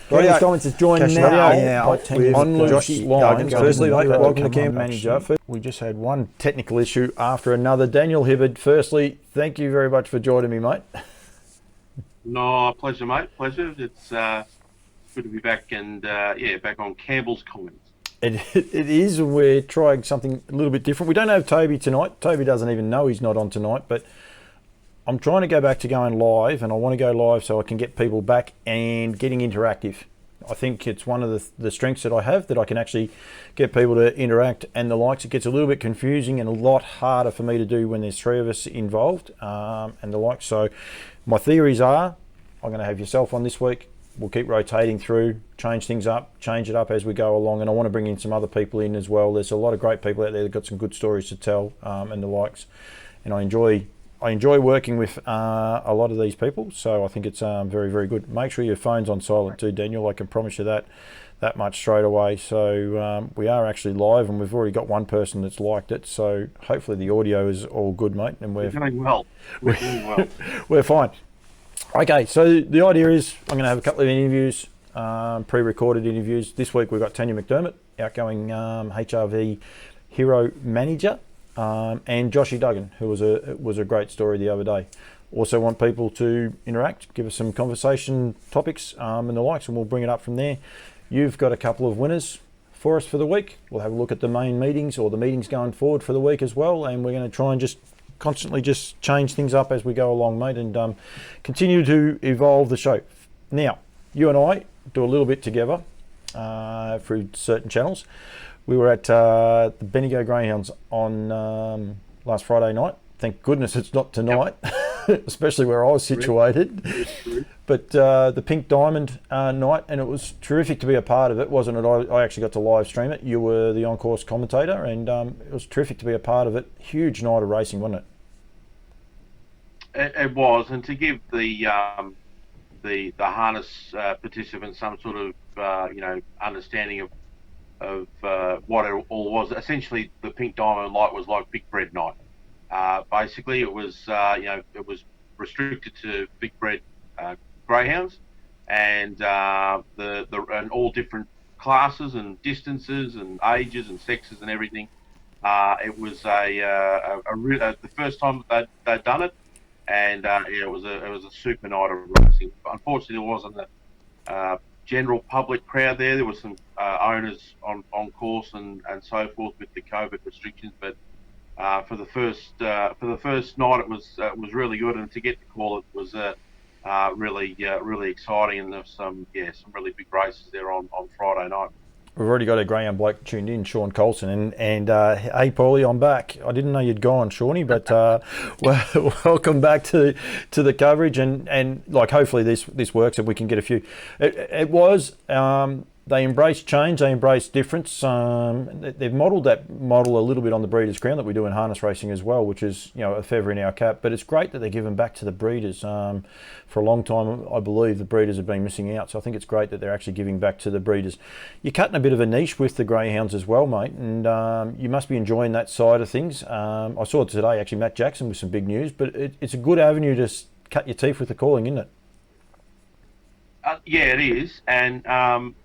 Daniel Hibberd is joined now by Tanya on Josh lines. Firstly, mate, welcome to Camp Manager. We just had one technical issue after another. Daniel Hibberd, firstly, thank you very much for joining me, mate. No, pleasure, mate. Pleasure. It's good to be back and back on Campbell's Comments. It is. We're trying something a little bit different. We don't have Toby tonight. Toby doesn't even know he's not on tonight, but I'm trying to go back to going live, and I want to go live so I can get people back and getting interactive. I think it's one of the strengths that I have, that I can actually get people to interact and the likes. It gets a little bit confusing and a lot harder for me to do when there's three of us involved and the likes. So my theories are, I'm going to have yourself on this week. We'll keep rotating through, change things up, change it up as we go along, and I want to bring in some other people in as well. There's a lot of great people out there that got some good stories to tell and the likes, and I enjoy working with a lot of these people, so I think it's very, very good. Make sure your phone's on silent too, Daniel. I can promise you that much straight away. So we are actually live, and we've already got one person that's liked it, so hopefully the audio is all good, mate. And we're doing well. We're doing well. We're fine. Okay, so the idea is I'm going to have a couple of interviews, pre-recorded interviews. This week we've got Tanya McDermott, outgoing HRV Hero Manager, and Joshy Duggan, who was a great story the other day. Also want people to interact, give us some conversation topics and the likes, and we'll bring it up from there. You've got a couple of winners for us for the week. We'll have a look at the main meetings or the meetings going forward for the week as well, and we're going to try and just constantly just change things up as we go along, mate, and continue to evolve the show. Now, you and I do a little bit together through certain channels. We were at the Bendigo Greyhounds on last Friday night. Thank goodness it's not tonight, especially where I was situated. But the Pink Diamond night, and it was terrific to be a part of it, wasn't it? I actually got to live stream it. You were the on-course commentator, and it was terrific to be a part of it. Huge night of racing, wasn't it? It was, and to give the harness participants some sort of understanding of what it all was. Essentially, the Pink Diamond light was like Big Bread night. Basically, it was it was restricted to big bred greyhounds, and and all different classes and distances and ages and sexes and everything. It was the first time they'd done it, and it was a super night of racing. Unfortunately, there wasn't a general public crowd there. There were some owners on course and so forth with the COVID restrictions, but for the first night it was really good, and to get to call it was really exciting, and there's some really big races there on Friday night. We've already got a greyhound bloke tuned in, Sean Colson, and hey Paulie, I'm back. I didn't know you'd gone, Shawnee, but welcome back to the coverage, and like hopefully this works and we can get a few. It was they embrace change, they embrace difference. They've modelled that model a little bit on the Breeders' Crown that we do in harness racing as well, which is a feather in our cap. But it's great that they give them back to the breeders. For a long time, I believe the breeders have been missing out, so I think it's great that they're actually giving back to the breeders. You're cutting a bit of a niche with the greyhounds as well, mate, and you must be enjoying that side of things. I saw today actually Matt Jackson with some big news, but it's a good avenue to cut your teeth with the calling, isn't it? Yeah, it is, and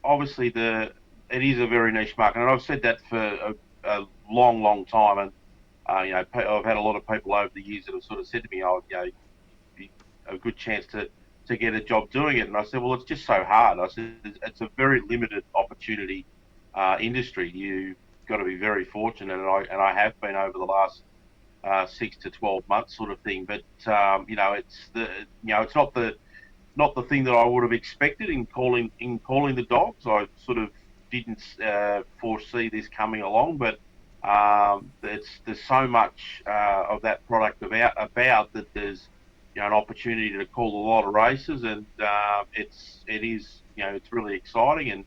obviously it is a very niche market, and I've said that for a long time, and I've had a lot of people over the years that have sort of said to me, a good chance to get a job doing it, and I said, well, it's just so hard. I said, it's a very limited opportunity industry. You've got to be very fortunate, and I have been over the last 6 to 12 months sort of thing, but it's not the thing that I would have expected in calling the dogs. I sort of didn't foresee this coming along, but there's so much of that product about that there's an opportunity to call a lot of races, and it's really exciting, and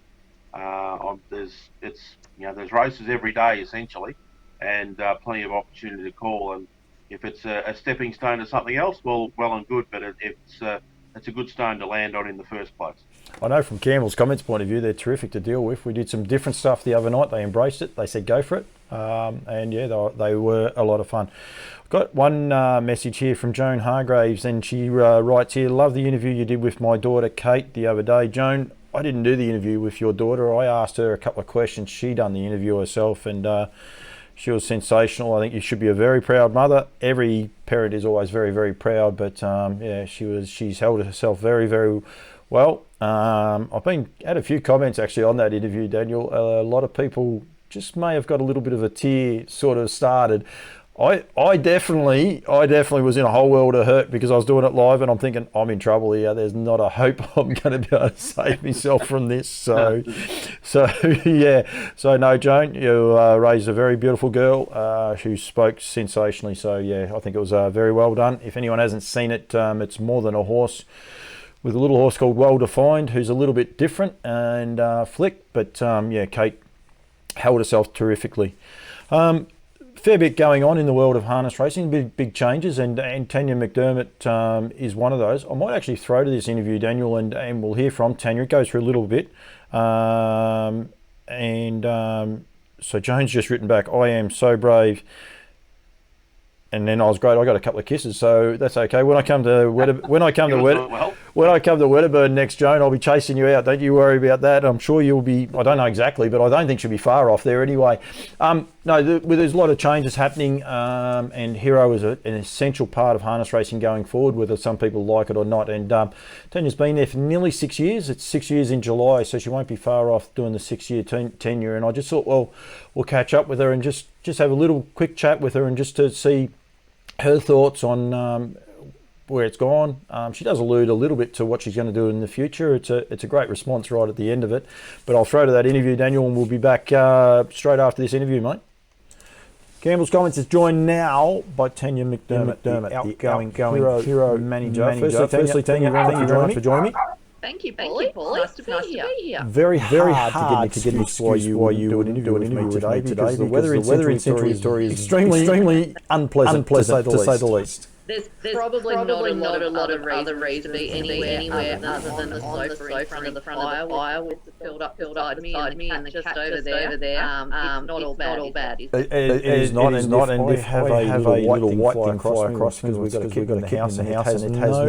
there's races every day essentially, and plenty of opportunity to call, and if it's a stepping stone to something else, well and good, but it's it's a good stone to land on in the first place. I know from Campbell's comments point of view, they're terrific to deal with. We did some different stuff the other night. They embraced it. They said go for it. And yeah, they were a lot of fun. I've got one message here from Joan Hargraves, and she writes here, love the interview you did with my daughter Kate the other day. Joan, I didn't do the interview with your daughter. I asked her a couple of questions. She done the interview herself, and she was sensational. I think you should be a very proud mother. Every parent is always very, very proud, but yeah, she's held herself very, very well. I've had a few comments actually on that interview, Daniel. A lot of people just may have got a little bit of a tear sort of started. I definitely was in a whole world of hurt because I was doing it live, and I'm thinking I'm in trouble here. There's not a hope I'm going to be able to save myself from this. So yeah. So no, Joan, you raised a very beautiful girl who spoke sensationally. So yeah, I think it was very well done. If anyone hasn't seen it, it's More Than a Horse, with a little horse called Well Defined, who's a little bit different, and Flick. But yeah, Kate held herself terrifically. Fair bit going on in the world of harness racing, big changes, and Tanya McDermott is one of those. I might actually throw to this interview, Daniel, and we'll hear from Tanya. It goes through a little bit. So Joan's just written back, I am so brave. And then I was great. I got a couple of kisses, so that's okay. When I come to Wedderburn next, Joan, I'll be chasing you out. Don't you worry about that. I'm sure you'll be. I don't know exactly, but I don't think she'll be far off there anyway. There's a lot of changes happening, and Hero is an essential part of harness racing going forward, whether some people like it or not. And Tanya's been there for nearly 6 years. It's 6 years in July, so she won't be far off doing the 6-year tenure. And I just thought, well, we'll catch up with her and just have a little quick chat with her, and just to see her thoughts on where it's gone. She does allude a little bit to what she's going to do in the future. It's a great response right at the end of it. But I'll throw to that interview, Daniel, and we'll be back straight after this interview, mate. Campbell's Comments is joined now by Tanya McDermott, the outgoing hero manager. Firstly, Tanya, thank you very much for joining me. Thank you, Paulie. Nice to be here. Very hard to get an excuse why you do an interview with me today, because the weather in Central Victoria is extremely unpleasant, to say the least. There's probably not a lot of other reasons to be anywhere other than the sofa in front of the fire with the filled up beside me and the cat over there. It's not all bad. It is not, and if I have a little white thing fly across, because we've got a kitten in the house, and it has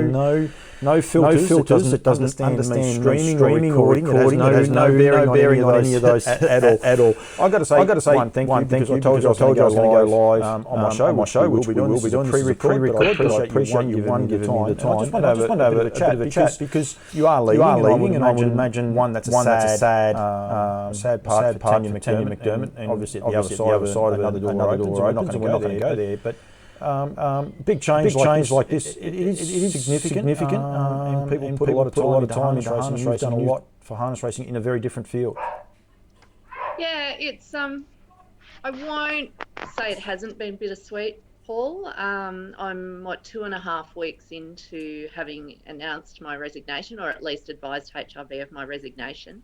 no filters. It doesn't understand streaming or recording. It has no bearing on any of those at all. I've got to say one thank you, because I told you I was going to go live on my show, which we will be doing pre-record. But I appreciate you giving me the time. I just want to have a bit of a chat because you are leaving, and I would imagine one that's a sad part for Tanya McDermott, and obviously at the other side of another door opens. We're not going to go there, but big change like this, it is significant, and people put a lot of time into harness racing. You've done a lot for harness racing in a very different field. Yeah, it's I won't say it hasn't been bittersweet, Paul. I'm 2.5 weeks into having announced my resignation, or at least advised HRV of my resignation.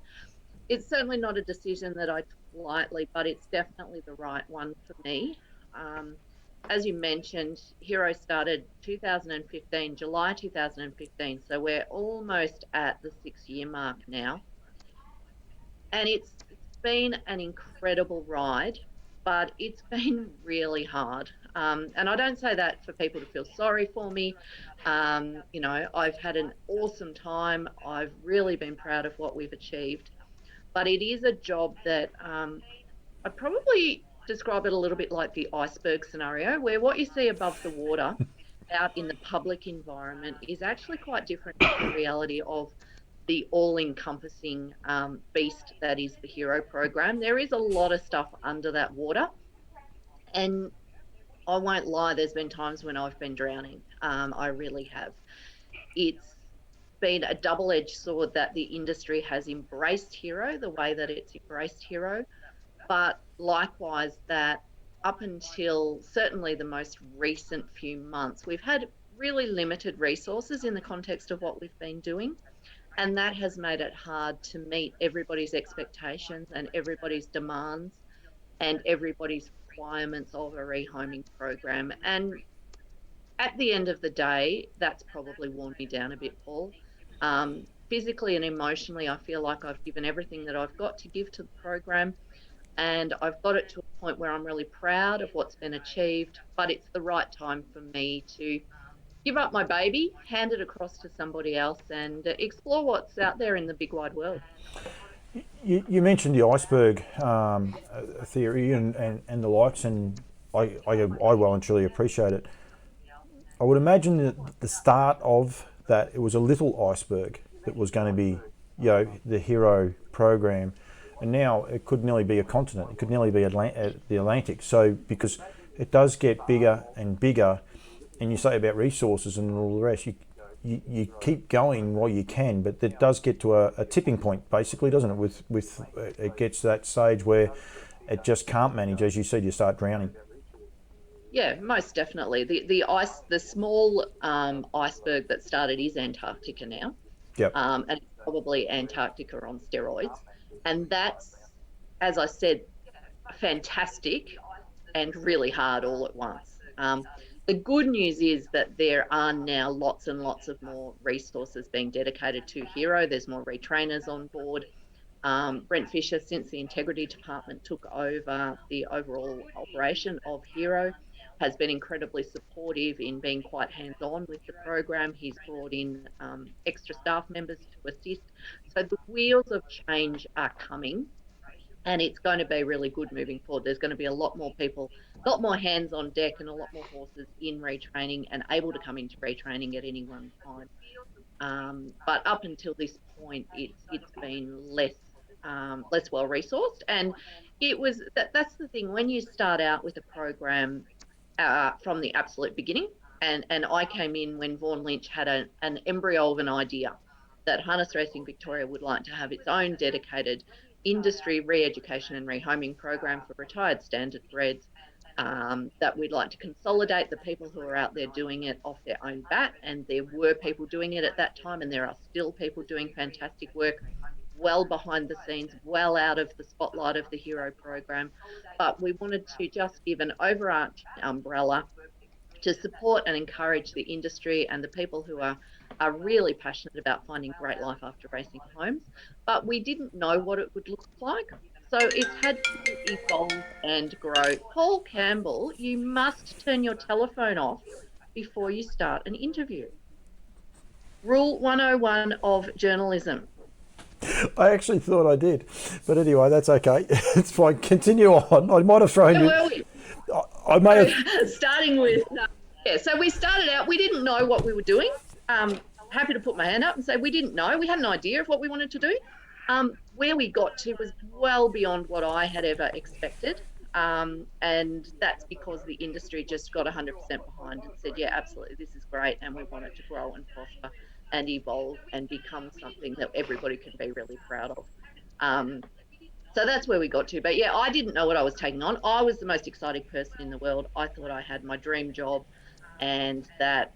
It's certainly not a decision that I took lightly, but it's definitely the right one for me. As you mentioned, Hero started 2015, July 2015, so we're almost at the 6-year mark now. And it's been an incredible ride, but it's been really hard. And I don't say that for people to feel sorry for me. I've had an awesome time. I've really been proud of what we've achieved. But it is a job that I'd probably describe it a little bit like the iceberg scenario, where what you see above the water out in the public environment is actually quite different to the reality of the all-encompassing beast that is the Hero program. There is a lot of stuff under that water, and I won't lie, there's been times when I've been drowning. I really have. It's been a double-edged sword that the industry has embraced Hero the way that it's embraced Hero, but likewise that up until certainly the most recent few months, we've had really limited resources in the context of what we've been doing, and that has made it hard to meet everybody's expectations and everybody's demands and everybody's requirements of a rehoming program. And at the end of the day, that's probably worn me down a bit, Paul. Physically and emotionally, I feel like I've given everything that I've got to give to the program, and I've got it to a point where I'm really proud of what's been achieved, but it's the right time for me to give up my baby, hand it across to somebody else, and explore what's out there in the big wide world. You mentioned the iceberg theory and the likes, and I well and truly appreciate it. I would imagine that the start of that, it was a little iceberg that was going to be, the hero program, and now it could nearly be a continent. It could nearly be the Atlantic. So because it does get bigger and bigger, and you say about resources and all the rest, you keep going while you can, but it does get to a tipping point, basically, doesn't it? With it gets to that stage where it just can't manage. As you said, you start drowning. Yeah, most definitely. The small iceberg that started is Antarctica now. Yep. And it's probably Antarctica on steroids. And that's, as I said, fantastic and really hard all at once. The good news is that there are now lots and lots of more resources being dedicated to Hero. There's more retrainers on board. Brent Fisher, since the Integrity Department took over the overall operation of Hero, has been incredibly supportive in being quite hands-on with the program. He's brought in extra staff members to assist. So the wheels of change are coming, and it's going to be really good moving forward. There's going to be a lot more people, a lot more hands on deck, and a lot more horses in retraining and able to come into retraining at any one time. But up until this point, it's been less well resourced, and that's the thing. When you start out with a program from the absolute beginning, and I came in when Vaughan Lynch had an embryo of an idea that Harness Racing Victoria would like to have its own dedicated industry re-education and rehoming program for retired standard breds, that we'd like to consolidate the people who are out there doing it off their own bat. And there were people doing it at that time, and there are still people doing fantastic work well behind the scenes, well out of the spotlight of the Hero program. But we wanted to just give an overarching umbrella to support and encourage the industry and the people who are really passionate about finding great life after racing homes. But we didn't know what it would look like. So it's had to evolve and grow. Paul Campbell, you must turn your telephone off before you start an interview. Rule 101 of journalism. I actually thought I did, but anyway, that's okay. It's fine. Continue on. I might have thrown it. I may have. Starting with, so we started out, we didn't know what we were doing. Happy to put my hand up and say we didn't know. We had an idea of what we wanted to do. Where we got to was well beyond what I had ever expected. And that's because the industry just got 100% behind and said, yeah, absolutely, this is great. And we want it to grow and prosper and evolve and become something that everybody can be really proud of. So that's where we got to. But yeah, I didn't know what I was taking on. I was the most exciting person in the world. I thought I had my dream job and that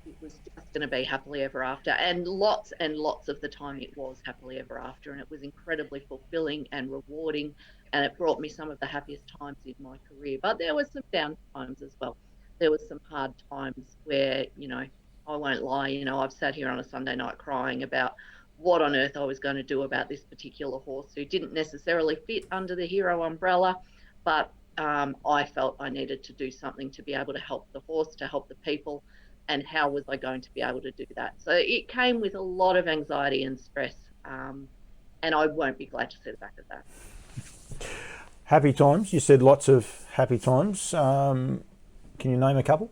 it was just going to be happily ever after. And lots of the time it was happily ever after. And it was incredibly fulfilling and rewarding. And it brought me some of the happiest times in my career. But there was some down times as well. There was some hard times where, I won't lie, I've sat here on a Sunday night crying about what on earth I was going to do about this particular horse who didn't necessarily fit under the Hero umbrella, but I felt I needed to do something to be able to help the horse, to help the people, and how was I going to be able to do that? So it came with a lot of anxiety and stress, and I won't be glad to see the back of that. Happy times. You said lots of happy times. Can you name a couple?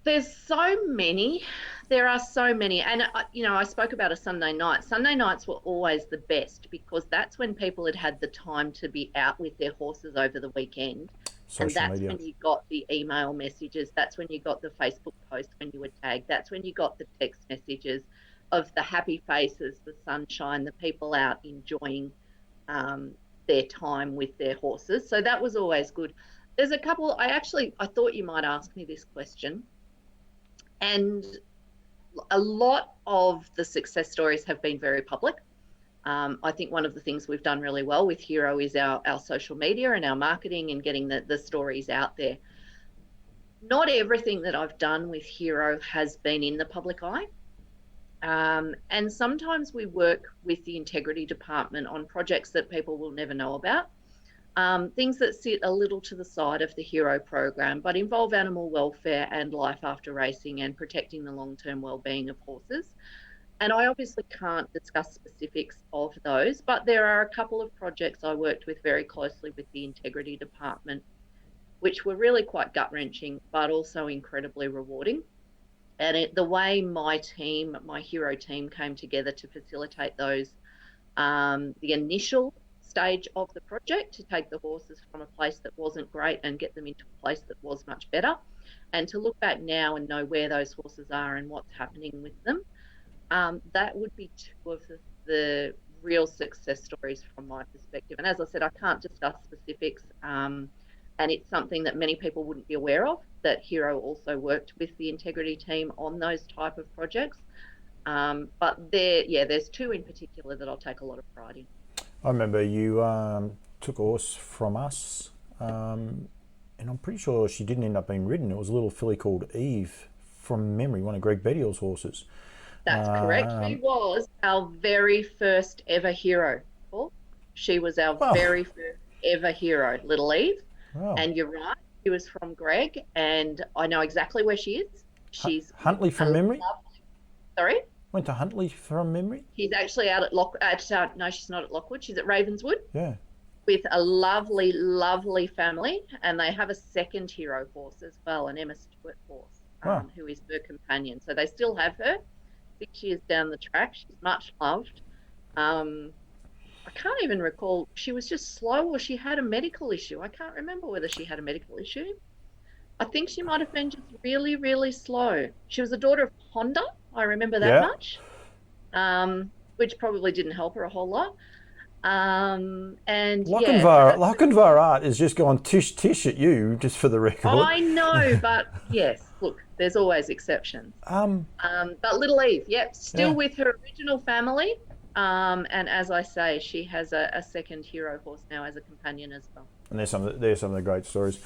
There's so many. There are so many. And, I spoke about a Sunday night. Sunday nights were always the best because that's when people had the time to be out with their horses over the weekend. And that's when you got the email messages. That's when you got the Facebook post when you were tagged. That's when you got the text messages of the happy faces, the sunshine, the people out enjoying their time with their horses. So that was always good. There's a couple, I thought you might ask me this question. And a lot of the success stories have been very public. I think one of the things we've done really well with Hero is our social media and our marketing and getting the stories out there. Not everything that I've done with Hero has been in the public eye. And sometimes we work with the integrity department on projects that people will never know about. Things that sit a little to the side of the hero program, but involve animal welfare and life after racing and protecting the long-term well-being of horses. And I obviously can't discuss specifics of those, but there are a couple of projects I worked with very closely with the integrity department, which were really quite gut-wrenching, but also incredibly rewarding. And the way my team, my hero team, came together to facilitate those, the initial stage of the project to take the horses from a place that wasn't great and get them into a place that was much better, and to look back now and know where those horses are and what's happening with them. That would be two of the real success stories from my perspective. And as I said, I can't discuss specifics, and it's something that many people wouldn't be aware of, that Hero also worked with the integrity team on those type of projects. But there's two in particular that I'll take a lot of pride in. I remember you took a horse from us, and I'm pretty sure she didn't end up being ridden. It was a little filly called Eve, from memory, one of Greg Bedial's horses. That's correct. She was our very first ever hero, Paul. She was our very first ever hero, Little Eve. Wow. And you're right, she was from Greg, and I know exactly where she is. She's Huntley from memory? Sorry? Went to Huntley from memory? She's actually out at no, she's not at Lockwood. She's at Ravenswood. Yeah. With a lovely, lovely family, and they have a second hero horse as well, an Emma Stewart horse, who is her companion. So they still have her 6 years down the track. She's much loved. I can't even recall. She was just slow, or she had a medical issue. I can't remember whether she had a medical issue. I think she might have been just really, really slow. She was the daughter of Honda. I remember that much, which probably didn't help her a whole lot. And Lochinvar Art is just gone tish at you, just for the record. I know, but yes, look, there's always exceptions. But Little Eve, still with her original family. And as I say, she has a second hero horse now as a companion as well. And there's some of the great stories.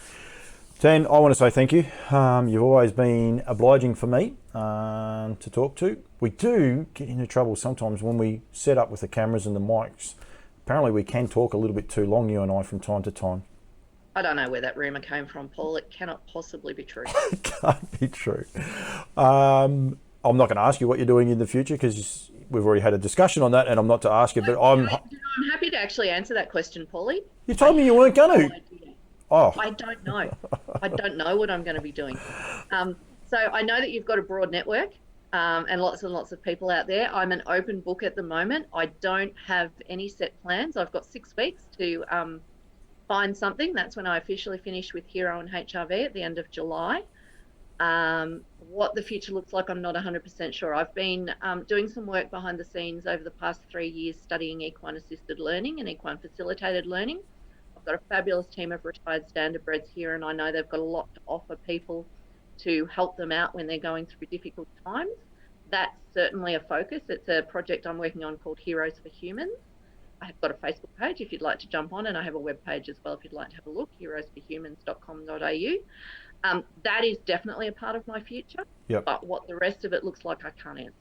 Tan, I want to say thank you. You've always been obliging for me to talk to. We do get into trouble sometimes when we set up with the cameras and the mics. Apparently we can talk a little bit too long, you and I, from time to time. I don't know where that rumour came from, Paul. It cannot possibly be true. It can't be true. I'm not going to ask you what you're doing in the future, because we've already had a discussion on that, and I'm not to ask you, but I'm happy to actually answer that question, Paulie. You told me you weren't going to. I don't know. I don't know what I'm going to be doing. So I know that you've got a broad network and lots of people out there. I'm an open book at the moment. I don't have any set plans. I've got 6 weeks to find something. That's when I officially finish with Hero and HRV at the end of July. What the future looks like, I'm not 100% sure. I've been doing some work behind the scenes over the past 3 years studying equine assisted learning and equine facilitated learning. I've got a fabulous team of retired standardbreds here, and I know they've got a lot to offer people to help them out when they're going through difficult times. That's certainly a focus. It's a project I'm working on called Heroes for Humans. I've got a Facebook page if you'd like to jump on, and I have a web page as well if you'd like to have a look, heroesforhumans.com.au. That is definitely a part of my future, but what the rest of it looks like, I can't answer.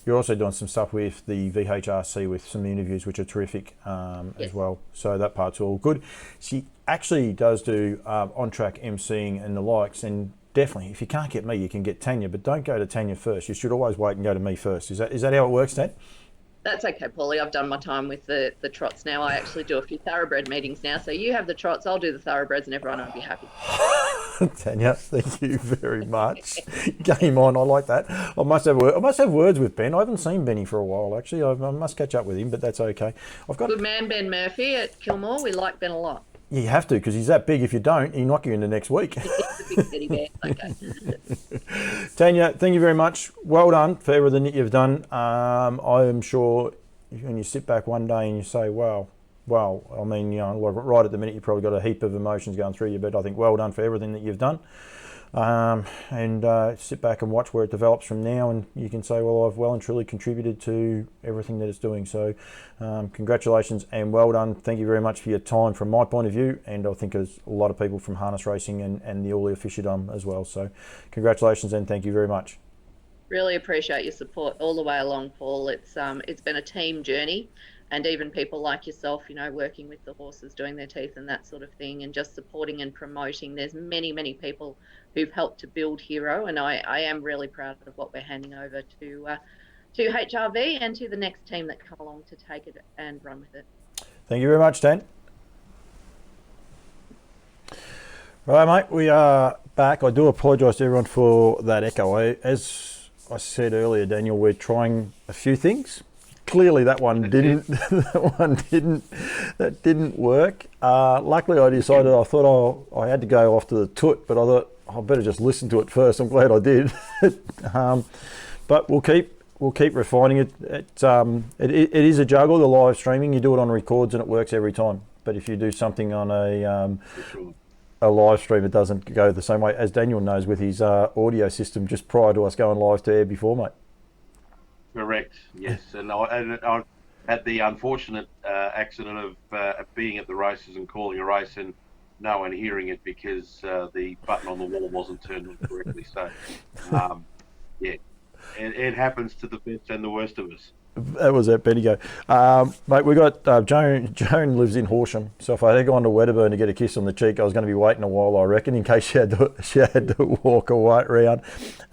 You're also doing some stuff with the VHRC with some interviews, which are terrific as well. So that part's all good. She actually does do on-track emceeing and the likes, and definitely, if you can't get me, you can get Tanya, but don't go to Tanya first. You should always wait and go to me first. Is that how it works, Tan? That's okay, Paulie. I've done my time with the trots now. I actually do a few thoroughbred meetings now. So you have the trots, I'll do the thoroughbreds, and everyone will be happy. Tanya, thank you very much. Game on. I like that. I must have words with Ben. I haven't seen Benny for a while, actually. I must catch up with him, but that's okay. Good man, Ben Murphy at Kilmore. We like Ben a lot. You have to, because he's that big. If you don't, he'll knock you into next week. He's a big teddy bear. Okay. Tanya, thank you very much. Well done for everything that you've done. I am sure when you sit back one day and you say, wow, I mean, right at the minute, you've probably got a heap of emotions going through you, but I think well done for everything that you've done. And sit back and watch where it develops from now, and you can say, well, I've well and truly contributed to everything that it's doing. So congratulations and well done. Thank you very much for your time from my point of view, and I think there's a lot of people from harness racing and the all officialdom as well. So congratulations and thank you very much. Really appreciate your support all the way along, Paul. It's been a team journey, and even people like yourself, working with the horses, doing their teeth and that sort of thing, and just supporting and promoting. There's many people who've helped to build Hero, and I am really proud of what we're handing over to HRV and to the next team that come along to take it and run with it. Thank you very much, Dan. Right, mate, we are back. I do apologise to everyone for that echo. As I said earlier, Daniel, we're trying a few things. Clearly, that one didn't. That didn't work. Luckily, I thought I had to go off to the toot, but I thought I better just listen to it first. I'm glad I did. But we'll keep refining it. It is a juggle. The live streaming, you do it on records and it works every time. But if you do something on a live stream, it doesn't go the same way, as Daniel knows with his audio system just prior to us going live to air before, mate. Correct. Yes, and I had the unfortunate accident of being at the races and calling a race and no one hearing it because the button on the wall wasn't turned on correctly. So, yeah, it happens to the best and the worst of us. That was at Bendigo. Mate, we got Joan. Joan lives in Horsham, so if I had gone to Wedderburn to get a kiss on the cheek, I was going to be waiting a while, I reckon, in case she had to walk away around.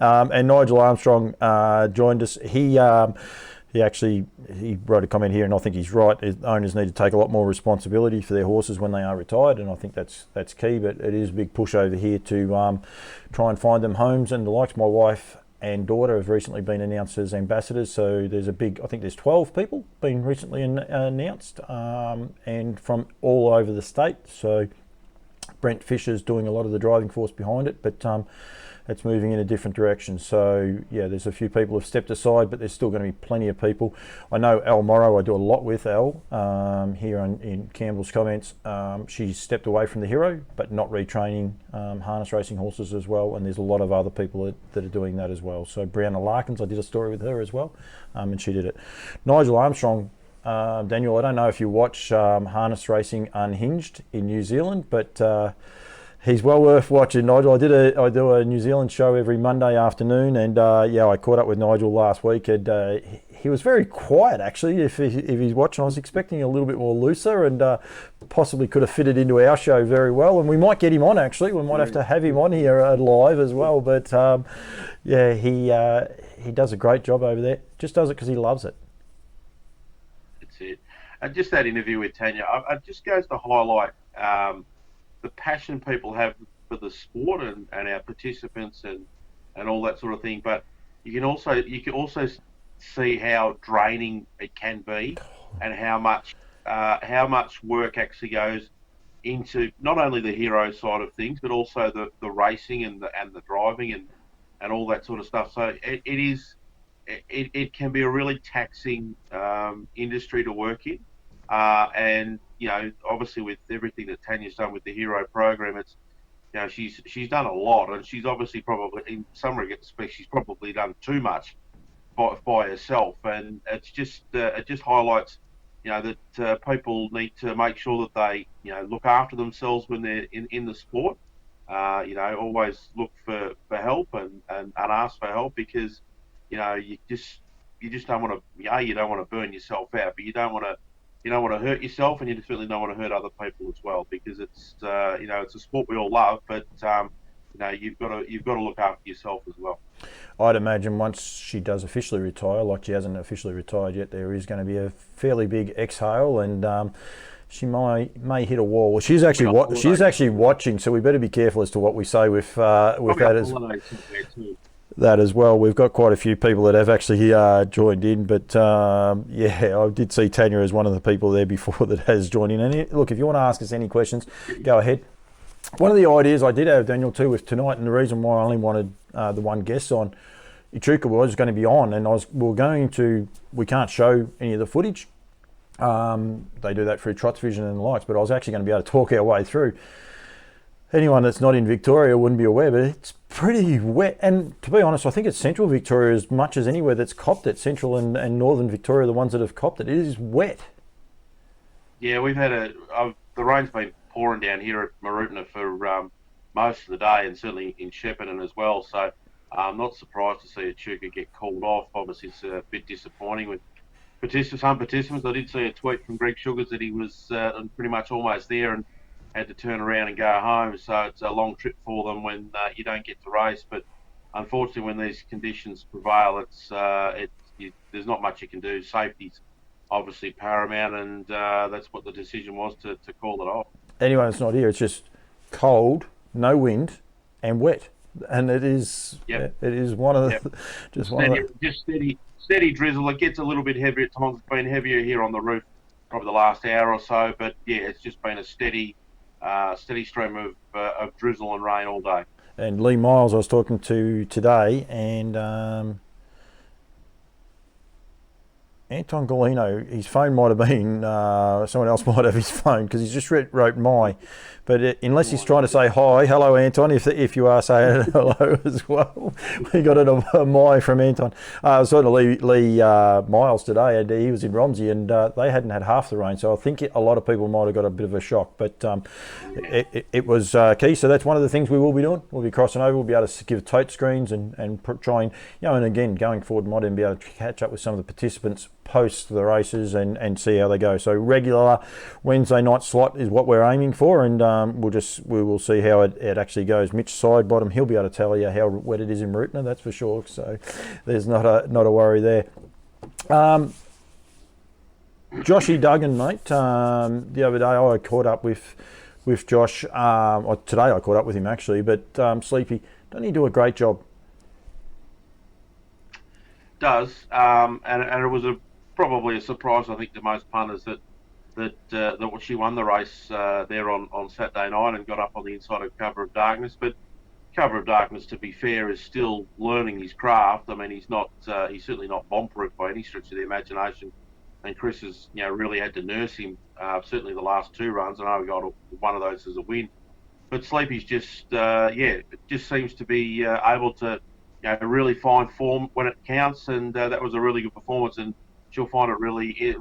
And Nigel Armstrong joined us. He wrote a comment here, and I think he's right. Owners need to take a lot more responsibility for their horses when they are retired, and I think that's key. But it is a big push over here to try and find them homes, and the likes. My wife and daughter have recently been announced as ambassadors, so there's I think there's 12 people been recently announced, and from all over the state. So Brent Fisher's doing a lot of the driving force behind it, but it's moving in a different direction. So yeah, there's a few people who've stepped aside, but there's still going to be plenty of people. I know Al Morrow, I do a lot with Al here in Campbell's comments. She's stepped away from the Hero, but not retraining harness racing horses as well. And there's a lot of other people that are doing that as well. So Brianna Larkins, I did a story with her as well, and she did it. Nigel Armstrong, Daniel, I don't know if you watch harness racing Unhinged in New Zealand, but he's well worth watching, Nigel. I do a New Zealand show every Monday afternoon, and I caught up with Nigel last week, and he was very quiet actually. If he's watching, I was expecting a little bit more looser, and possibly could have fitted into our show very well. And we might get him on actually. We might have to have him on here live as well. But he does a great job over there. Just does it because he loves it. That's it. And just that interview with Tanya, it just goes to highlight the passion people have for the sport and our participants and all that sort of thing. But you can also see how draining it can be, and how much work actually goes into not only the Hero side of things, but also the racing and the driving and all that sort of stuff. So it can be a really taxing industry to work in. And obviously with everything that Tanya's done with the Hero program, it's she's done a lot, and she's obviously probably in some regards she's probably done too much by herself, and it just highlights that people need to make sure that they look after themselves when they're in the sport. Always look for help and ask for help, because you just don't want to you don't want to burn yourself out, but you don't want to hurt yourself, and you certainly don't want to hurt other people as well, because it's it's a sport we all love, but you've got to look after yourself as well. I'd imagine once she does officially retire, like she hasn't officially retired yet, there is going to be a fairly big exhale, and she may hit a wall. Well, she's actually watching, so we better be careful as to what we say with that as well. We've got quite a few people that have actually joined in, but I did see Tanya as one of the people there before that has joined in. And look, if you want to ask us any questions, go ahead. One of the ideas I did have, Daniel, too, with tonight, and the reason why I only wanted the one guest on, Echuca was going to be on, and we can't show any of the footage. They do that through Trots Vision and the likes, but I was actually going to be able to talk our way through. Anyone that's not in Victoria wouldn't be aware, but it's pretty wet. And to be honest, I think it's central Victoria as much as anywhere that's copped it. Central and northern Victoria, the ones that have copped it, it is wet. Yeah, we've had the rain's been pouring down here at Marutna for most of the day, and certainly in Shepparton as well. So I'm not surprised to see a Chuka get called off. Obviously, it's a bit disappointing with some participants. I did see a tweet from Greg Sugars that he was pretty much almost there and had to turn around and go home. So it's a long trip for them when you don't get to race. But unfortunately, when these conditions prevail, there's not much you can do. Safety's obviously paramount, and that's what the decision was to call it off. Anyone that's not here, it's just cold, no wind, and wet, and it is. Yep. It is one of the Yep. just one of the, just steady drizzle. It gets a little bit heavier at times. It's been heavier here on the roof probably the last hour or so, but yeah, it's just been a steady stream of drizzle and rain all day. And Lee Miles I was talking to today, and Anton Golino, his phone might have been, someone else might have his phone because he's just wrote my. But unless he's trying to say hi, hello Anton, if you are saying hello as well. We got a my from Anton. I was talking to Lee Miles today, and he was in Romsey, and they hadn't had half the rain, so I think a lot of people might have got a bit of a shock. But it was key, so that's one of the things we will be doing. We'll be crossing over, we'll be able to give tote screens and try and, and again, going forward, might even be able to catch up with some of the participants post the races and see how they go. So regular Wednesday night slot is what we're aiming for, and we will see how it actually goes. Mitch Sidebottom, he'll be able to tell you how wet it is in Rootna, that's for sure. So there's not a worry there. Joshy Duggan, mate. The other day I caught up with Josh. Or today I caught up with him actually, but Sleepy, don't he do a great job? Does and it was probably a surprise, I think, to most punters that she won the race there on Saturday night and got up on the inside of Cover of Darkness. But Cover of Darkness, to be fair, is still learning his craft. I mean, he's certainly not bomb-proof by any stretch of the imagination. And Chris has really had to nurse him. Certainly the last two runs, and I got one of those as a win. But Sleepy's just it just seems to be able to really find form when it counts, and that was a really good performance, and she'll find it really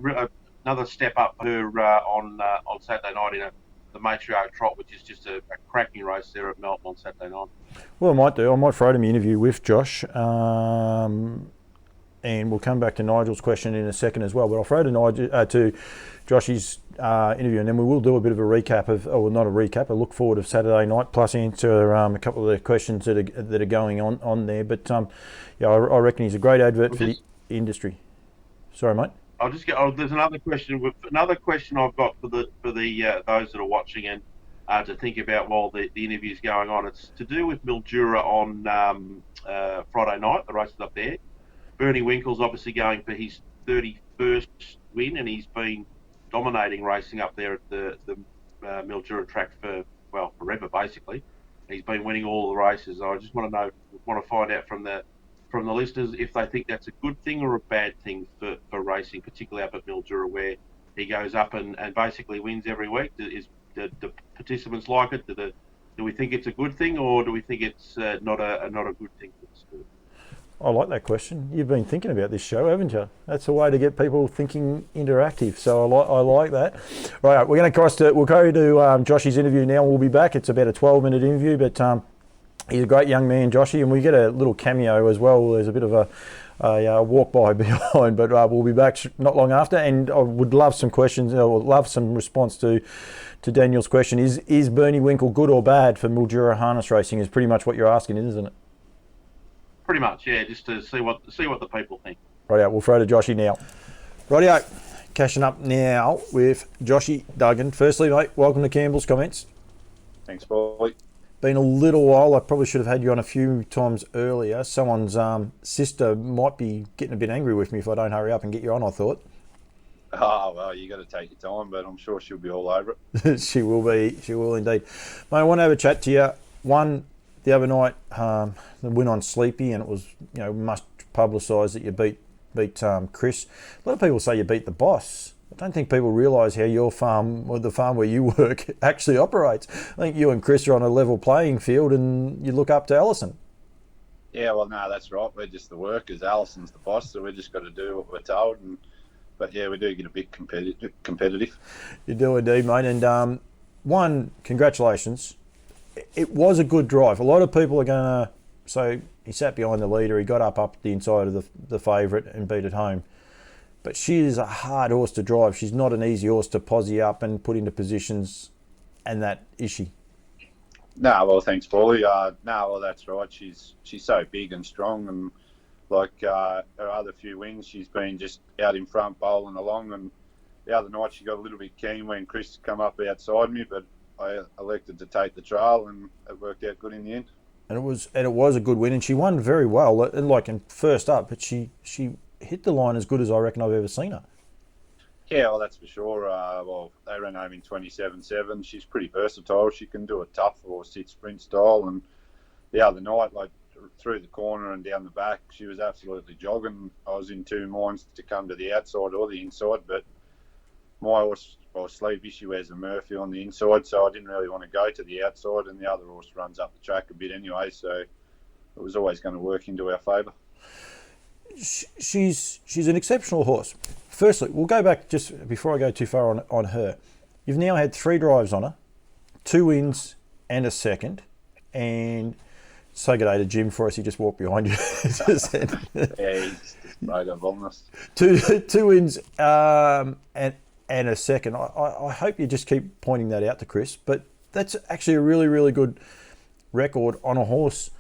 another step up for her on Saturday night in the Matriarch Trot, which is just a cracking race there at Melton on Saturday night. Well, I might throw to my interview with Josh, and we'll come back to Nigel's question in a second as well, but I'll throw to Josh's interview, and then we will do a bit of a recap not a recap, a look forward of Saturday night, plus answer a couple of the questions that are going on there. But I reckon he's a great advert for the industry. Sorry, mate. I'll just get. There's another question. I've got for the those that are watching and to think about while the interview's going on. It's to do with Mildura on Friday night. The race is up there. Bernie Winkle's obviously going for his 31st win, and he's been dominating racing up there at the Mildura track for forever basically. He's been winning all the races. I just want to find out from the listeners if they think that's a good thing or a bad thing for racing, particularly up at Mildura, where he goes up and basically wins every week. Do participants like it? Do we think it's a good thing, or do we think it's not a good thing for the sport? I like that question. You've been thinking about this show, haven't you? That's a way to get people thinking interactive. So I like that. Right, we're going to we'll go to Joshy's interview now. We'll be back. It's about a 12-minute interview, but he's a great young man, Joshy, and we get a little cameo as well. There's a bit of a walk by behind, but we'll be back not long after. And I would love some questions, or love some response to Daniel's question. Is Bernie Winkle good or bad for Mildura harness racing? Is pretty much what you're asking, isn't it? Pretty much, yeah. Just to see what the people think. Rightio, we'll throw to Joshy now. Rightio, cashing up now with Joshy Duggan. Firstly, mate, welcome to Campbell's Comments. Thanks, boy. Been a little while. I probably should have had you on a few times earlier. Someone's sister might be getting a bit angry with me if I don't hurry up and get you on, I thought. Oh, well, you got to take your time, but I'm sure she'll be all over it. She will be. She will indeed. Mate, I want to have a chat to you. One, the other night, the win on Sleepy, and it was much publicised that you beat Chris. A lot of people say you beat the boss. I don't think people realise how your farm, or the farm where you work, actually operates. I think you and Chris are on a level playing field, and you look up to Alison. Yeah, well, no, that's right. We're just the workers. Alison's the boss, so we just got to do what we're told. But yeah, we do get a bit competitive. You do indeed, mate. And one, congratulations. It was a good drive. A lot of people are going to say He sat behind the leader. He got up the inside of the favourite and beat it home. But she is a hard horse to drive. She's not an easy horse to posse up and put into positions, and that is she. No, well, thanks, Paulie. No, well, that's right. She's so big and strong, and like her other few wins, she's been just out in front bowling along. And the other night she got a little bit keen when Chris come up outside me, but I elected to take the trail, and it worked out good in the end. And it was a good win, and she won very well, like in first up. But she hit the line as good as I reckon I've ever seen her. Yeah, well, that's for sure. Well, they ran home in 27.7. She's pretty versatile. She can do a tough or sit sprint style. And the other night, like through the corner and down the back, she was absolutely jogging. I was in two minds to come to the outside or the inside, but my horse, well, Sleepy, she wears a Murphy on the inside, so I didn't really want to go to the outside, and the other horse runs up the track a bit anyway, so it was always going to work into our favour. She's an exceptional horse. Firstly, we'll go back just before I go too far on her. You've now had 3 drives on her, 2 wins and a second, and say good day to Jim for us. He just walked behind you. Yeah, he's right up on us. Two wins and a second. I hope you just keep pointing that out to Chris, but that's actually a really, really good record on a horse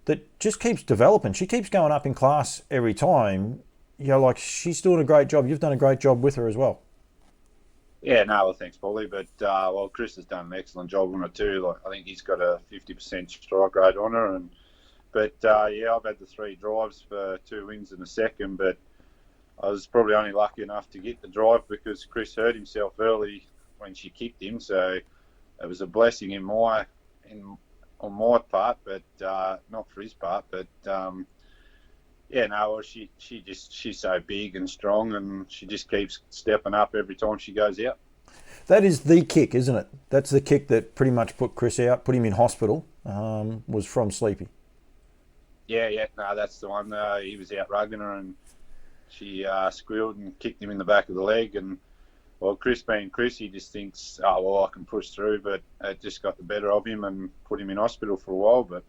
that just keeps developing. She keeps going up in class every time. You know, like, she's doing a great job. You've done a great job with her as well. Yeah, no, well, thanks, Paulie. But, well, Chris has done an excellent job on her too. Like, I think he's got a 50% strike rate on her. But yeah, I've had the 3 drives for 2 wins and a second, but I was probably only lucky enough to get the drive because Chris hurt himself early when she kicked him. So it was a blessing on my part, but not for his part. But yeah, no, well, she's so big and strong, and she just keeps stepping up every time she goes out. That is the kick, isn't it? That's the kick that pretty much put Chris out, put him in hospital. Was from Sleepy. Yeah, no, that's the one. He was out rugging her, and she squealed and kicked him in the back of the leg. And well, Chris being Chris, he just thinks, oh well, I can push through, but it just got the better of him and put him in hospital for a while. But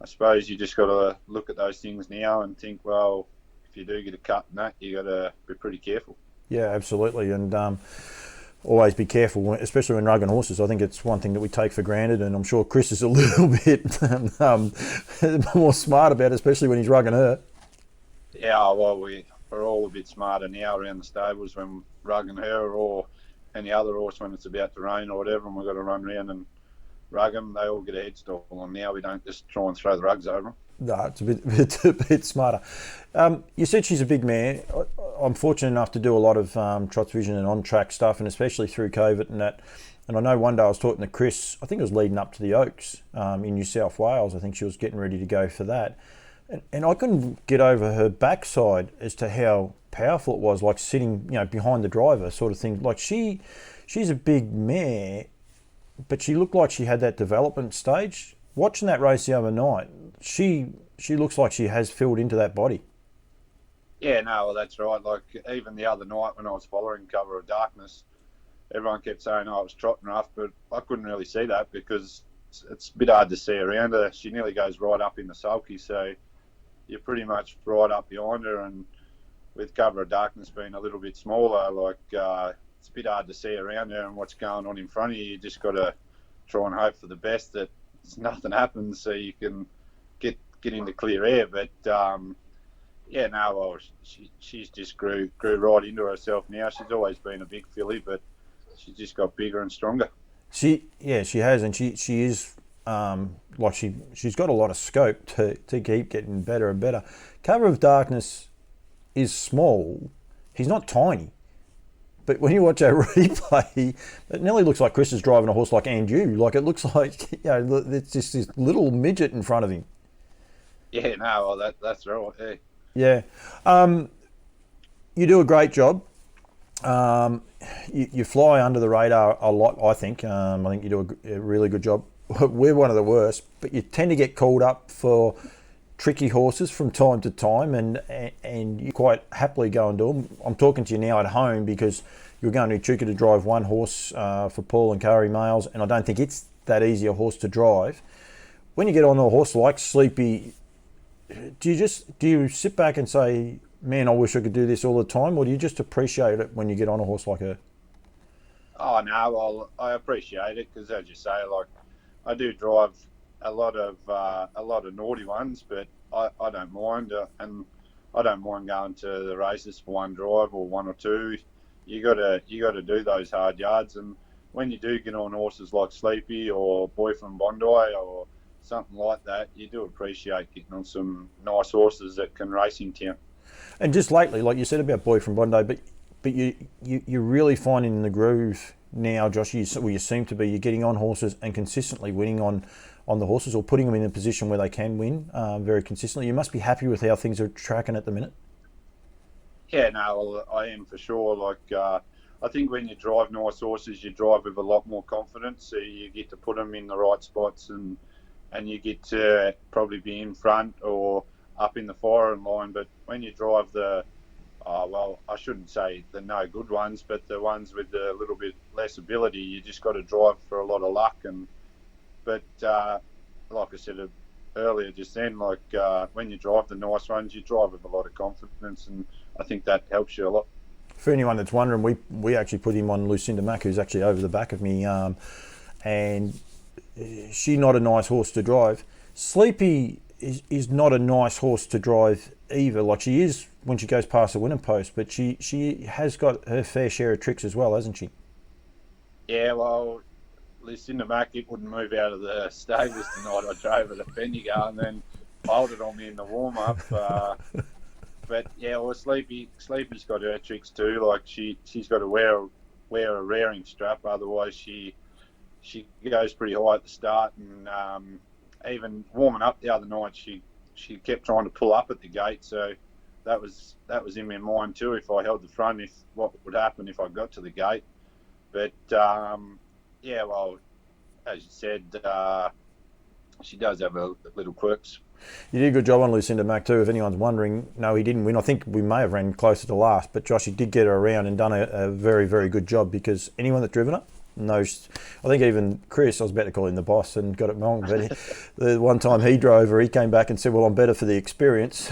I suppose you just got to look at those things now and think, well, if you do get a cut in that, you got to be pretty careful. Yeah, absolutely, and always be careful, especially when rugging horses. I think it's one thing that we take for granted, and I'm sure Chris is a little bit more smart about it, especially when he's rugging her. Yeah, well, we're all a bit smarter now around the stables when rugging her or any other horse when it's about to rain or whatever, and we've got to run around and rug them. They all get a head stall on now. We don't just try and throw the rugs over them. No, it's a bit smarter. You said she's a big mare. I'm fortunate enough to do a lot of Trots Vision and on-track stuff, and especially through COVID and that. And I know one day I was talking to Chris, I think it was leading up to the Oaks in New South Wales. I think she was getting ready to go for that. And I couldn't get over her backside as to how powerful it was, like sitting, behind the driver sort of thing. Like she's a big mare, but she looked like she had that development stage. Watching that race the other night, she looks like she has filled into that body. Yeah, no, well, that's right. Like, even the other night when I was following Cover of Darkness, everyone kept saying, I was trotting rough, but I couldn't really see that because it's a bit hard to see around her. She nearly goes right up in the sulky, so you're pretty much right up behind her, and with Cover of Darkness being a little bit smaller, like, it's a bit hard to see around her and what's going on in front of you. You just got to try and hope for the best that nothing happens so you can get into clear air. But yeah, no, well, she's just grew right into herself now. She's always been a big filly, but she's just got bigger and stronger. She has, and she is like she's got a lot of scope to keep getting better and better. Cover of Darkness is small. He's not tiny. But when you watch our replay, it nearly looks like Chris is driving a horse like Andrew. Like, it looks like, it's just this little midget in front of him. Yeah, no, well, that's right. Yeah. You do a great job. You fly under the radar a lot, I think. I think you do a really good job. We're one of the worst, but you tend to get called up for tricky horses from time to time, and you quite happily go and do them. I'm talking to you now at home because you're going to Echuca to drive one horse for Paul and Curry Males, and I don't think it's that easy a horse to drive. When you get on a horse like Sleepy, do you sit back and say, man, I wish I could do this all the time, or do you just appreciate it when you get on a horse like her? Oh no, well, I appreciate it because, as you say, like I do drive a lot of naughty ones, but I don't mind, and I don't mind going to the races for one drive or one or two. You gotta do those hard yards, and when you do get on horses like Sleepy or Boy from Bondi or something like that, you do appreciate getting on some nice horses that can race in town. And just lately, like you said about Boy from Bondi, but you're really finding the groove now, Josh. You seem to be. You're getting on horses and consistently winning on the horses, or putting them in a position where they can win very consistently. You must be happy with how things are tracking at the minute. Yeah, no, well, I am for sure. Like, I think when you drive nice horses, you drive with a lot more confidence. So you get to put them in the right spots, and you get to probably be in front or up in the firing line. But when you drive well, I shouldn't say the no good ones, but the ones with a little bit less ability, you just got to drive for a lot of luck. But like I said earlier just then, like when you drive the nice ones, you drive with a lot of confidence, and I think that helps you a lot. For anyone that's wondering, we actually put him on Lucinda Mack, who's actually over the back of me, and she's not a nice horse to drive. Sleepy is not a nice horse to drive either. Like, she is when she goes past the winning post, but she has got her fair share of tricks as well, hasn't she? Yeah, well, Lucinda Mack, it wouldn't move out of the stables tonight. I drove her to Bendigo and then bolted on me in the warm-up. But yeah, well, Sleepy's got her tricks too. Like, she's got to wear a rearing strap, otherwise she goes pretty high at the start. And even warming up the other night, she kept trying to pull up at the gate. So that was in my mind too. If I held the front, what would happen if I got to the gate. But yeah, well, as you said, she does have a little quirks. You did a good job on Lucinda Mack too. If anyone's wondering, no, he didn't win. I think we may have ran closer to last, but Josh, he did get her around and done a very, very good job, because anyone that's driven her knows. I think even Chris, I was about to call him the boss and got it wrong, but the one time he drove her, he came back and said, well, I'm better for the experience.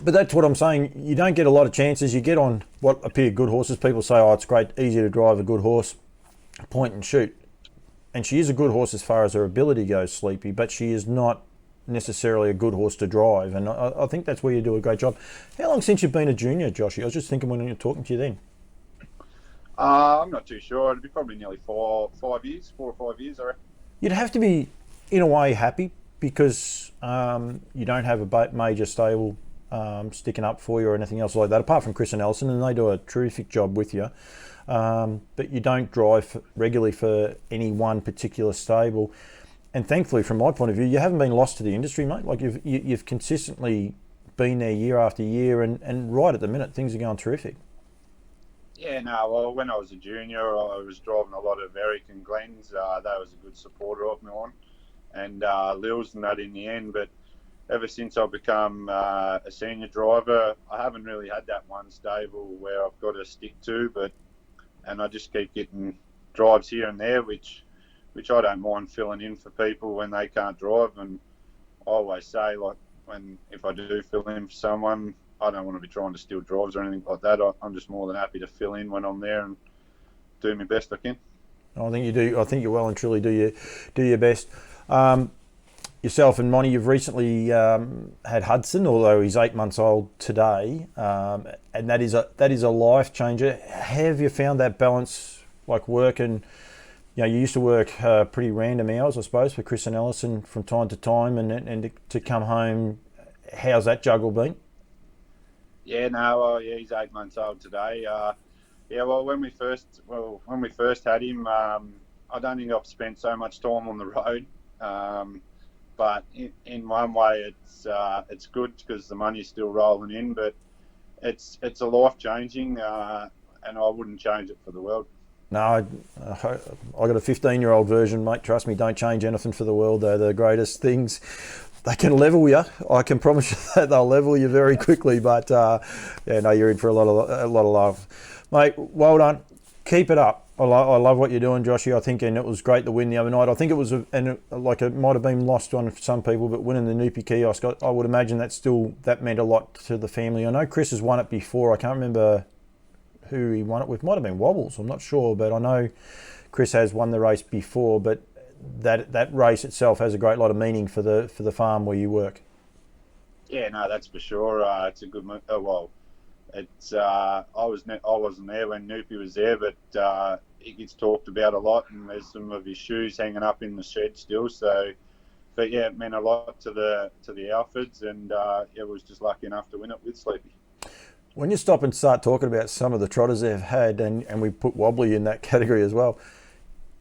But that's what I'm saying. You don't get a lot of chances. You get on what appear good horses. People say, oh, it's great, easy to drive a good horse, point and shoot. And she is a good horse as far as her ability goes, Sleepy, but she is not necessarily a good horse to drive. And I think that's where you do a great job. How long since you've been a junior, Joshy? I was just thinking when you were talking to you then. I'm not too sure. It'd be probably nearly 4 or 5 years, I reckon. You'd have to be, in a way, happy, because you don't have a major stable sticking up for you or anything else like that, apart from Chris and Ellison, and they do a terrific job with you. But you don't drive regularly for any one particular stable. And thankfully, from my point of view, you haven't been lost to the industry, mate. Like, you've consistently been there year after year, and right at the minute, things are going terrific. Yeah, no, well, when I was a junior, I was driving a lot of Eric and Glenn's. They was a good supporter of me on, and Lils and that in the end. But ever since I've become a senior driver, I haven't really had that one stable where I've got to stick to, and I just keep getting drives here and there, which I don't mind filling in for people when they can't drive. And I always say, like, if I do fill in for someone, I don't want to be trying to steal drives or anything like that. I'm just more than happy to fill in when I'm there and do my best I can. I think you do. I think you well and truly do your best. Yourself and Monty, you've recently had Hudson, although he's 8 months old today, and that is a life changer. Have you found that balance, like working? You used to work pretty random hours, I suppose, for Chris and Ellison from time to time, and to come home. How's that juggle been? Yeah, no, yeah, he's 8 months old today. Yeah, well, when we first had him, I don't think I've spent so much time on the road. But in one way, it's good because the money's still rolling in. But it's a life changing, and I wouldn't change it for the world. No, I got a 15-year-old version, mate. Trust me, don't change anything for the world. They're the greatest things. They can level you. I can promise you that they'll level you very quickly. But yeah, no, you're in for a lot of love, mate. Well done. Keep it up. I love what you're doing, Joshy. I think, and it was great the win the other night. I think it was, it might have been lost on some people, but winning the Noopy kiosk, I would imagine that meant a lot to the family. I know Chris has won it before. I can't remember who he won it with. Might have been Wobbles. I'm not sure, but I know Chris has won the race before. But that race itself has a great lot of meaning for the farm where you work. Yeah, no, that's for sure. It's a good. It's I wasn't there when Noopy was there, but he gets talked about a lot, and there's some of his shoes hanging up in the shed still. So, but yeah, it meant a lot to the Alfords, and was just lucky enough to win it with Sleepy. When you stop and start talking about some of the trotters they've had, and we put Wobbly in that category as well,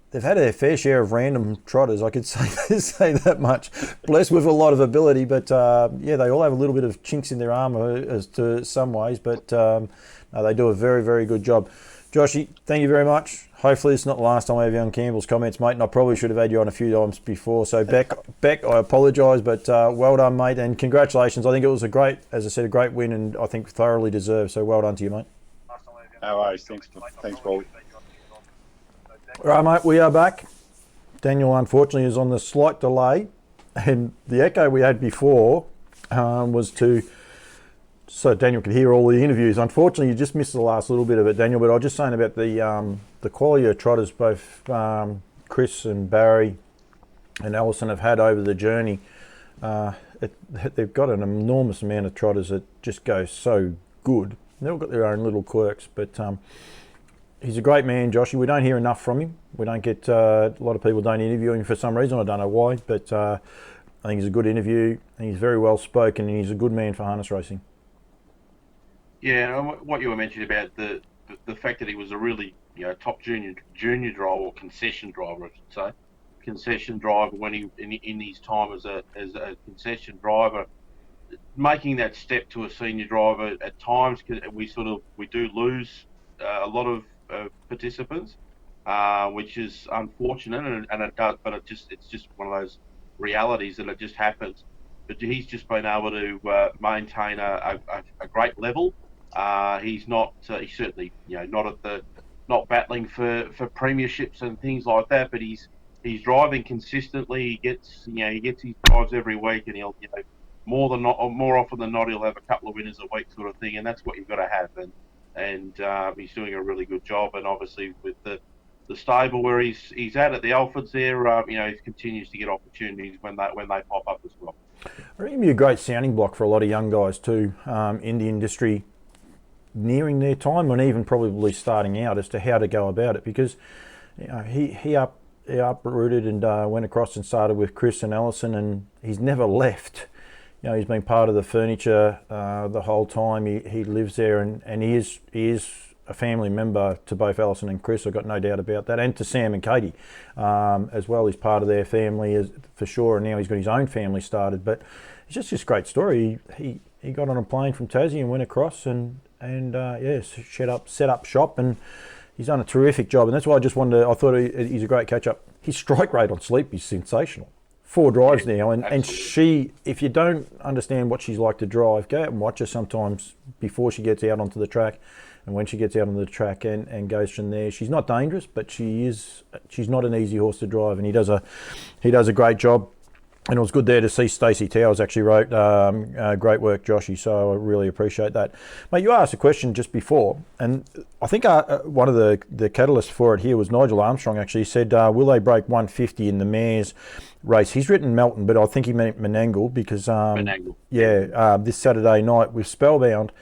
they've had a fair share of random trotters, I could say that much. Blessed with a lot of ability, but they all have a little bit of chinks in their armour as to some ways, but no, they do a very, very good job. Joshy, thank you very much. Hopefully it's not the last time I have you on Campbell's Comments, mate, and I probably should have had you on a few times before. So Beck, I apologise, but well done, mate, and congratulations. I think it was a great win, and I think thoroughly deserved, so well done to you, mate. No worries. Thanks, Paul. All right, mate, we are back. Daniel, unfortunately, is on the slight delay, and the echo we had before was so Daniel could hear all the interviews. Unfortunately, you just missed the last little bit of it, Daniel, but I was just saying about the quality of trotters both Chris and Barry and Alison have had over the journey. They've got an enormous amount of trotters that just go so good. They've all got their own little quirks, but he's a great man, Joshy. We don't hear enough from him. We don't get a lot of people don't interview him for some reason. I don't know why, but I think he's a good interview, and he's very well spoken, and he's a good man for harness racing. Yeah, what you were mentioning about the fact that he was a really top junior driver, or concession driver, I should say, concession driver when he in his time as a concession driver, making that step to a senior driver at times we do lose a lot of participants, which is unfortunate, and it does, but it's just one of those realities that it just happens. But he's just been able to maintain a great level. He's certainly not battling for premierships and things like that, but he's driving consistently. He gets his drives every week, and he'll more often than not he'll have a couple of winners a week sort of thing, and that's what you've got to have. And he's doing a really good job, and obviously with the stable where he's at the Alfords there, he continues to get opportunities when they pop up as well. I think it'd be a great sounding block for a lot of young guys too in the industry, nearing their time and even probably starting out, as to how to go about it, because he uprooted and went across and started with Chris and Alison, and he's never left. He's been part of the furniture the whole time. He lives there, and he is a family member to both Alison and Chris. I've got no doubt about that, and to Sam and Katie as well. He's part of their family for sure, and now he's got his own family started. But it's just this great story. He got on a plane from Tassie and went across and set up shop, and he's done a terrific job. And that's why I thought he's a great catch-up. His strike rate on Sleep is sensational. 4 drives now, and she, if you don't understand what she's like to drive, go out and watch her sometimes before she gets out onto the track, and when she gets out on the track and goes from there. She's not dangerous, but she's not an easy horse to drive, and he does a great job. And it was good there to see Stacey Towers actually wrote great work, Joshy, so I really appreciate that. Mate, you asked a question just before, and I think one of the catalysts for it here was Nigel Armstrong actually said, will they break 150 in the mares race? He's written Melton, but I think he meant Menangle, because this Saturday night with Spellbound.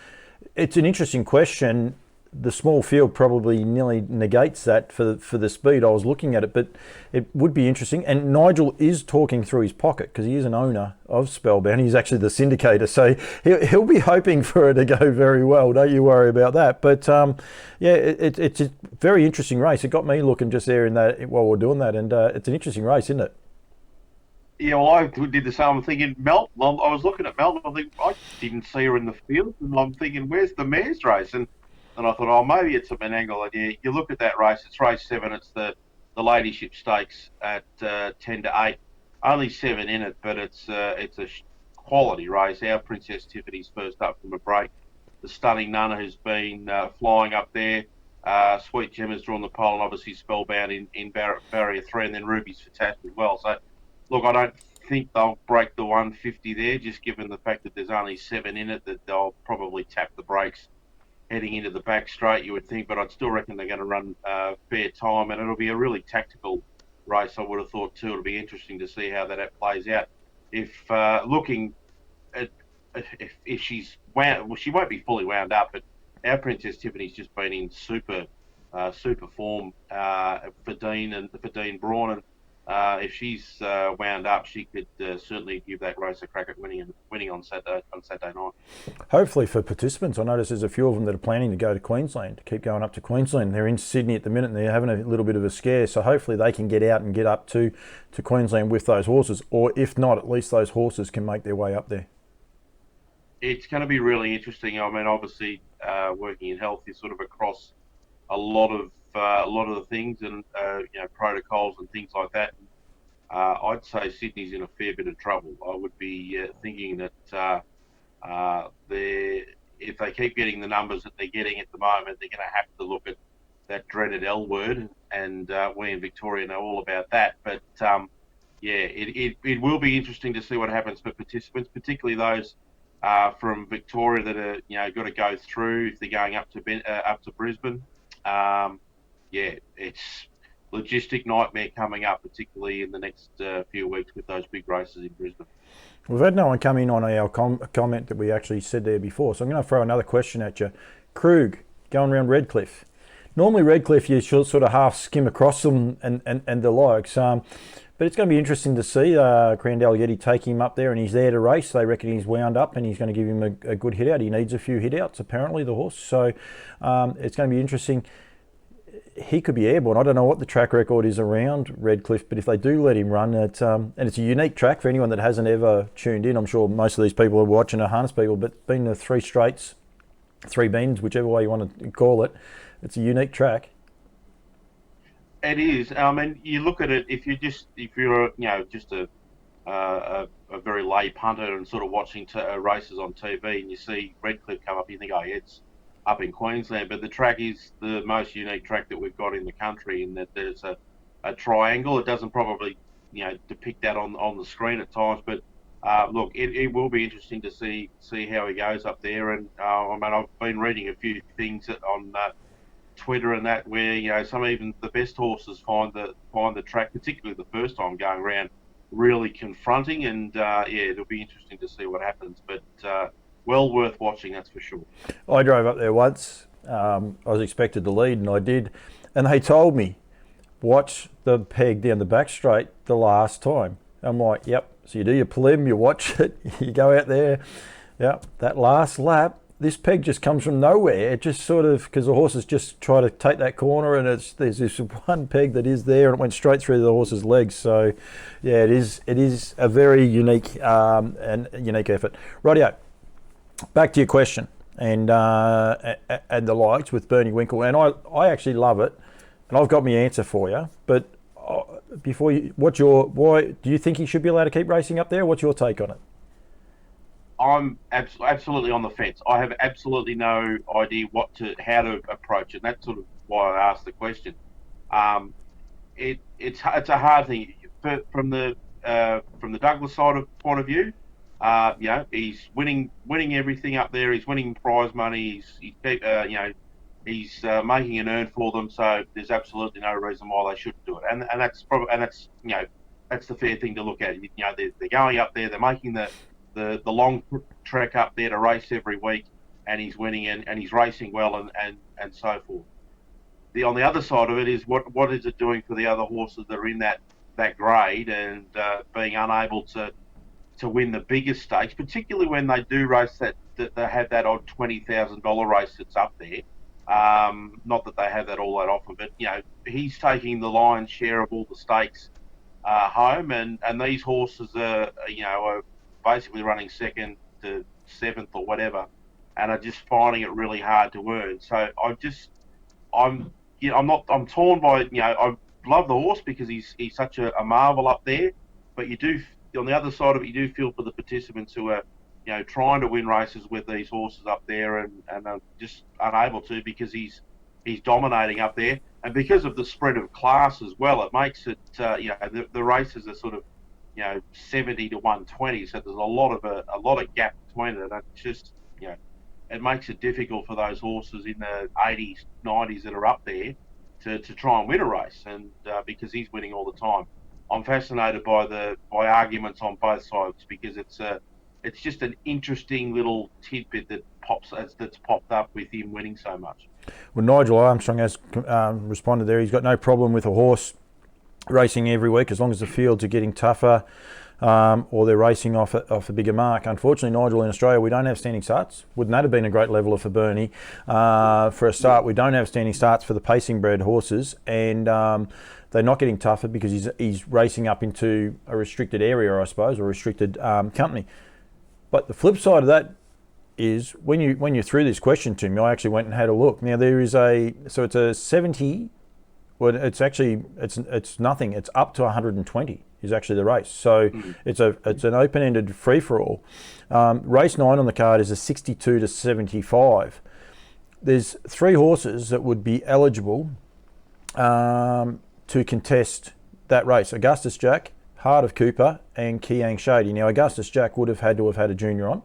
It's an interesting question. The small field probably nearly negates that for the speed. I was looking at it, but it would be interesting. And Nigel is talking through his pocket, because he is an owner of Spellbound. He's actually the syndicator, so he'll be hoping for it to go very well. Don't you worry about that. But it's a very interesting race. It got me looking just there in that while we're doing that, and it's an interesting race, isn't it? Yeah, well, I did the same. I'm thinking Melton. I was looking at Melton. I think I didn't see her in the field, and I'm thinking, where's the mares race? And I thought, maybe it's a Menangle. And yeah, you look at that race. It's race 7. It's the Ladyship Stakes at 10 to 8. Only 7 in it, but it's a quality race. Our Princess Tiffany's first up from a break. The Stunning Nunna, who's been flying up there. Sweet Gem has drawn the pole, and obviously Spellbound in barrier 3, and then Ruby's fantastic as well. So, look, I don't think they'll break the 150 there, just given the fact that there's only 7 in it, that they'll probably tap the brakes heading into the back straight, you would think, but I'd still reckon they're going to run fair time, and it'll be a really tactical race, I would have thought, too. It'll be interesting to see how that plays out. If looking at if she's wound, well, she won't be fully wound up, but our Princess Tiffany's just been in super form for Dean Braun, and if she's wound up, she could certainly give that race a crack at winning on Saturday night. Hopefully for participants, I notice there's a few of them that are planning to go to Queensland, to keep going up to Queensland. They're in Sydney at the minute and they're having a little bit of a scare, so hopefully they can get out and get up to Queensland with those horses, or if not, at least those horses can make their way up there. It's going to be really interesting. I mean, obviously, working in health is sort of across a lot of the things and protocols and things like that. I'd say Sydney's in a fair bit of trouble. I would be thinking that if they keep getting the numbers that they're getting at the moment, they're going to have to look at that dreaded L word, and we in Victoria know all about that. But it will be interesting to see what happens for participants, particularly those from Victoria that are got to go through if they're going up to Brisbane. It's logistic nightmare coming up, particularly in the next few weeks with those big races in Brisbane. We've had no one come in on our comment that we actually said there before, so I'm going to throw another question at you. Krug, going around Redcliffe. Normally Redcliffe, you should sort of half skim across them and the likes. But it's going to be interesting to see Crandall Yeti take him up there, and he's there to race. They reckon he's wound up and he's going to give him a good hit out. He needs a few hit outs, apparently, the horse. So it's going to be interesting. He could be airborne. I don't know what the track record is around Redcliffe, but if they do let him run, and it's a unique track for anyone that hasn't ever tuned in. I'm sure most of these people are watching are harness people, but being the 3 straights, 3 bends, whichever way you want to call it, it's a unique track. It is. I mean, you look at it. If you're just a very lay punter and sort of watching races on TV, and you see Redcliffe come up, you think, oh, yeah, it's up in Queensland. But the track is the most unique track that we've got in the country, in that there's a triangle. It doesn't probably depict that on the screen at times, but look, it will be interesting to see how he goes up there. And I mean, I've been reading a few things on Twitter and that, where some even the best horses find the track, particularly the first time going around, really confronting, and it'll be interesting to see what happens, but well worth watching, that's for sure. I drove up there once. I was expected to lead, and I did, and they told me, watch the peg down the back straight the last time. I'm like, yep. So you do your prelim, you watch it, you go out there, yep, that last lap, this peg just comes from nowhere. It just sort of, because the horses just try to take that corner, and there's this one peg that is there, and it went straight through the horse's legs. So, yeah, it is a very unique effort. Rightio, back to your question and the likes with Bernie Winkle, and I actually love it, and I've got my answer for you. But before you, why do you think he should be allowed to keep racing up there? What's your take on it? I'm absolutely on the fence. I have absolutely no idea how to approach it. And that's sort of why I asked the question. It's a hard thing from the Douglas side of point of view. He's winning everything up there. He's winning prize money. He's making an earn for them. So there's absolutely no reason why they shouldn't do it. And that's that's the fair thing to look at. They're going up there. They're making the long trek up there to race every week, and he's winning and he's racing well and so forth. On the other side of it is what is it doing for the other horses that are in that grade, and being unable to win the biggest stakes, particularly when they do race that they have that odd $20,000 race that's up there. Not that they have that all that often, but he's taking the lion's share of all the stakes home, and these horses are basically running 2nd to 7th or whatever, and are just finding it really hard to earn. So I'm torn by, I love the horse because he's such a marvel up there, but you do, on the other side of it, you do feel for the participants who are trying to win races with these horses up there and are just unable to, because he's he's dominating up there, and because of the spread of class as well, it makes it the races are sort of 70 to 120, so there's a lot of gap between it, and it's just it makes it difficult for those horses in the 80s, 90s that are up there to try and win a race, and because he's winning all the time. I'm fascinated by arguments on both sides, because it's just an interesting little tidbit that's popped up with him winning so much. Well, Nigel Armstrong has responded there. He's got no problem with a horse racing every week as long as the fields are getting tougher, or they're racing off a bigger mark. Unfortunately, Nigel, in Australia, we don't have standing starts. Wouldn't that have been a great leveler for Bernie? For a start, we don't have standing starts for the pacing bred horses, and they're not getting tougher because he's racing up into a restricted area, I suppose, or a restricted company. But the flip side of that is when you threw this question to me, I actually went and had a look. Now it's a 70. Well, it's nothing. It's up to 120 is actually the race. So it's an open-ended free-for-all. Race 9 on the card is a 62 to 75. There's 3 horses that would be eligible to contest that race: Augustus Jack, Heart of Cooper, and Kiang Shady. Now, Augustus Jack would have had to have had a junior on,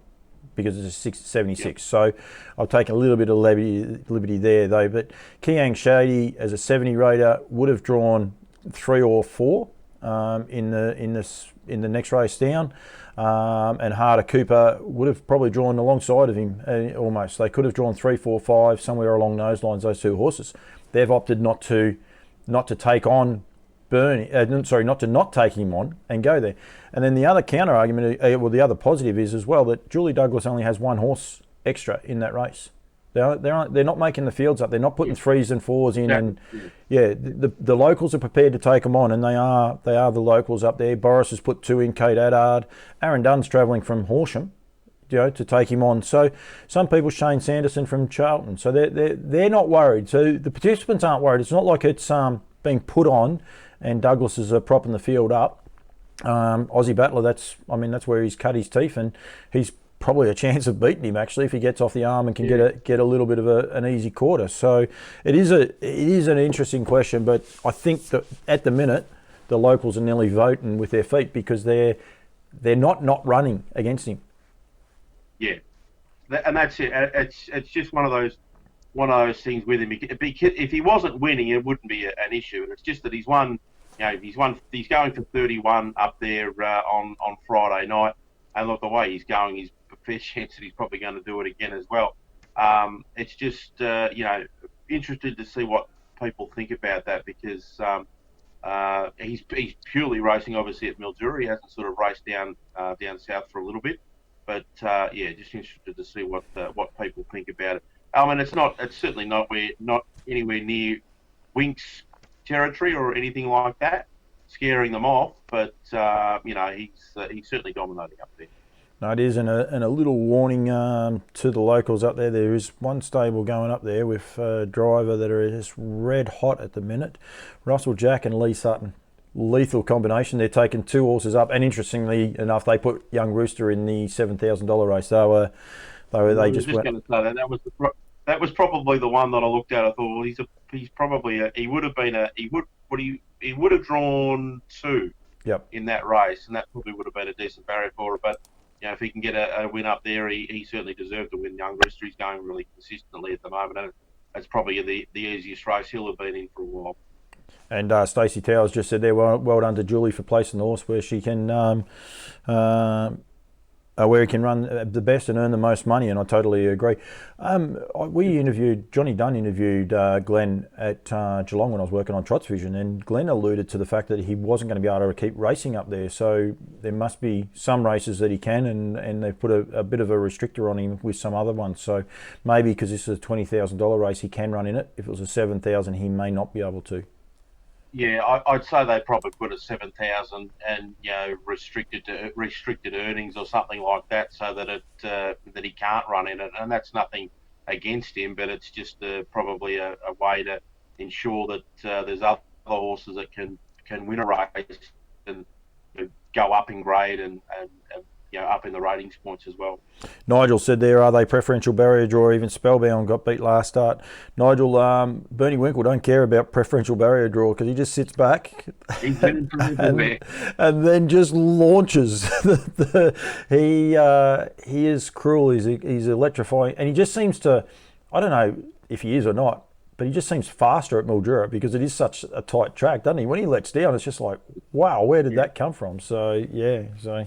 because it's a 76. Yep. So I'll take a little bit of liberty there, though. But Kiang Shady, as a 70 raider, would have drawn 3 or 4 in the next race down, and Heart of Cooper would have probably drawn alongside of him almost. They could have drawn 3, 4, 5 somewhere along those lines. Those 2 horses, they've opted not to take on Bernie, not take him on and go there. And then the other counter argument, the other positive is as well that Julie Douglas only has 1 horse extra in that race. They're not making the fields up. They're not putting 3s and 4s in, and the locals are prepared to take them on, and they are the locals up there. Boris has put 2 in, Kate Addard, Aaron Dunn's travelling from Horsham, to take him on. So some people, Shane Sanderson from Charlton, so they're not worried. So the participants aren't worried. It's not like it's being put on and Douglas is propping the field up. Aussie Battler, that's where he's cut his teeth, and he's probably a chance of beating him actually if he gets off the arm and can get a little bit of an easy quarter. So it is an interesting question, but I think that at the minute the locals are nearly voting with their feet because they're not running against him. Yeah, and that's it. It's just one of those things with him. If he wasn't winning, it wouldn't be an issue. And it's just that he's won. He's going for 31 up there on Friday night. And look, the way he's going, he's a fair chance that he's probably going to do it again as well. It's just interested to see what people think about that, because he's purely racing obviously at Mildura. He hasn't sort of raced down south for a little bit. But just interested to see what people think about it. I mean, it's certainly not anywhere near Wink's territory or anything like that, scaring them off. But he's certainly dominating up there. No, it is, and a little warning to the locals up there. There is one stable going up there with a driver that are just red hot at the minute. Russell Jack and Lee Sutton. Lethal combination. They're taking 2 horses up, and interestingly enough, they put Young Rooster in the $7,000 race. They just went. Going to say that was probably the one that I looked at. I thought, well, he's probably he would have drawn 2. Yep. In that race, and that probably would have been a decent barrier for it. But if he can get a win up there, he certainly deserved to win. Young Rooster, he's going really consistently at the moment, and it's probably the easiest race he'll have been in for a while. And Stacey Towers just said there, well done to Julie for placing the horse where she can, where he can run the best and earn the most money, and I totally agree. Johnny Dunn interviewed Glenn at Geelong when I was working on Trots Vision, and Glenn alluded to the fact that he wasn't going to be able to keep racing up there, so there must be some races that he can, and they've put a bit of a restrictor on him with some other ones, so maybe because this is a $20,000 race he can run in it. If it was a $7,000 he may not be able to. Yeah, I'd say they probably put a 7,000 and restricted earnings or something like that, so that that he can't run in it. And that's nothing against him, but it's just probably a way to ensure that there's other horses that can win a race and go up in grade and up in the ratings points as well. Nigel said there, are they preferential barrier draw or even spellbound? Got beat last start. Nigel, Bernie Winkle don't care about preferential barrier draw because he just sits back He's been from everywhere. and then just launches. He is cruel. He's electrifying, and he just seems to. I don't know if he is or not, but he just seems faster at Mildura because it is such a tight track, doesn't he? When he lets down, it's just like, wow, where did that come from? So yeah, so.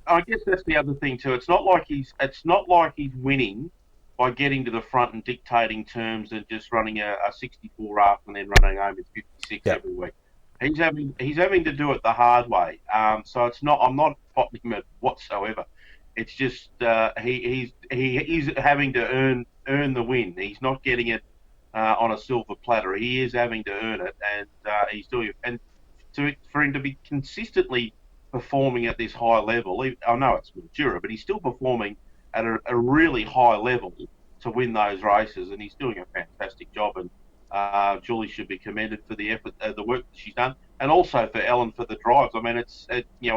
I guess that's the other thing too. It's not like he's winning by getting to the front and dictating terms and just running a 64 after and then running home with 56 every week. He's having to do it the hard way. So it's not. I'm not potting him at whatsoever. It's just he's having to earn the win. He's not getting it on a silver platter. He is having to earn it, and he's doing it. And for him to be consistently performing at this high level, I know it's Mildura, but he's still performing at a really high level to win those races, and he's doing a fantastic job. And Julie should be commended for the effort, the work that she's done, and also for Ellen for the drives. I mean,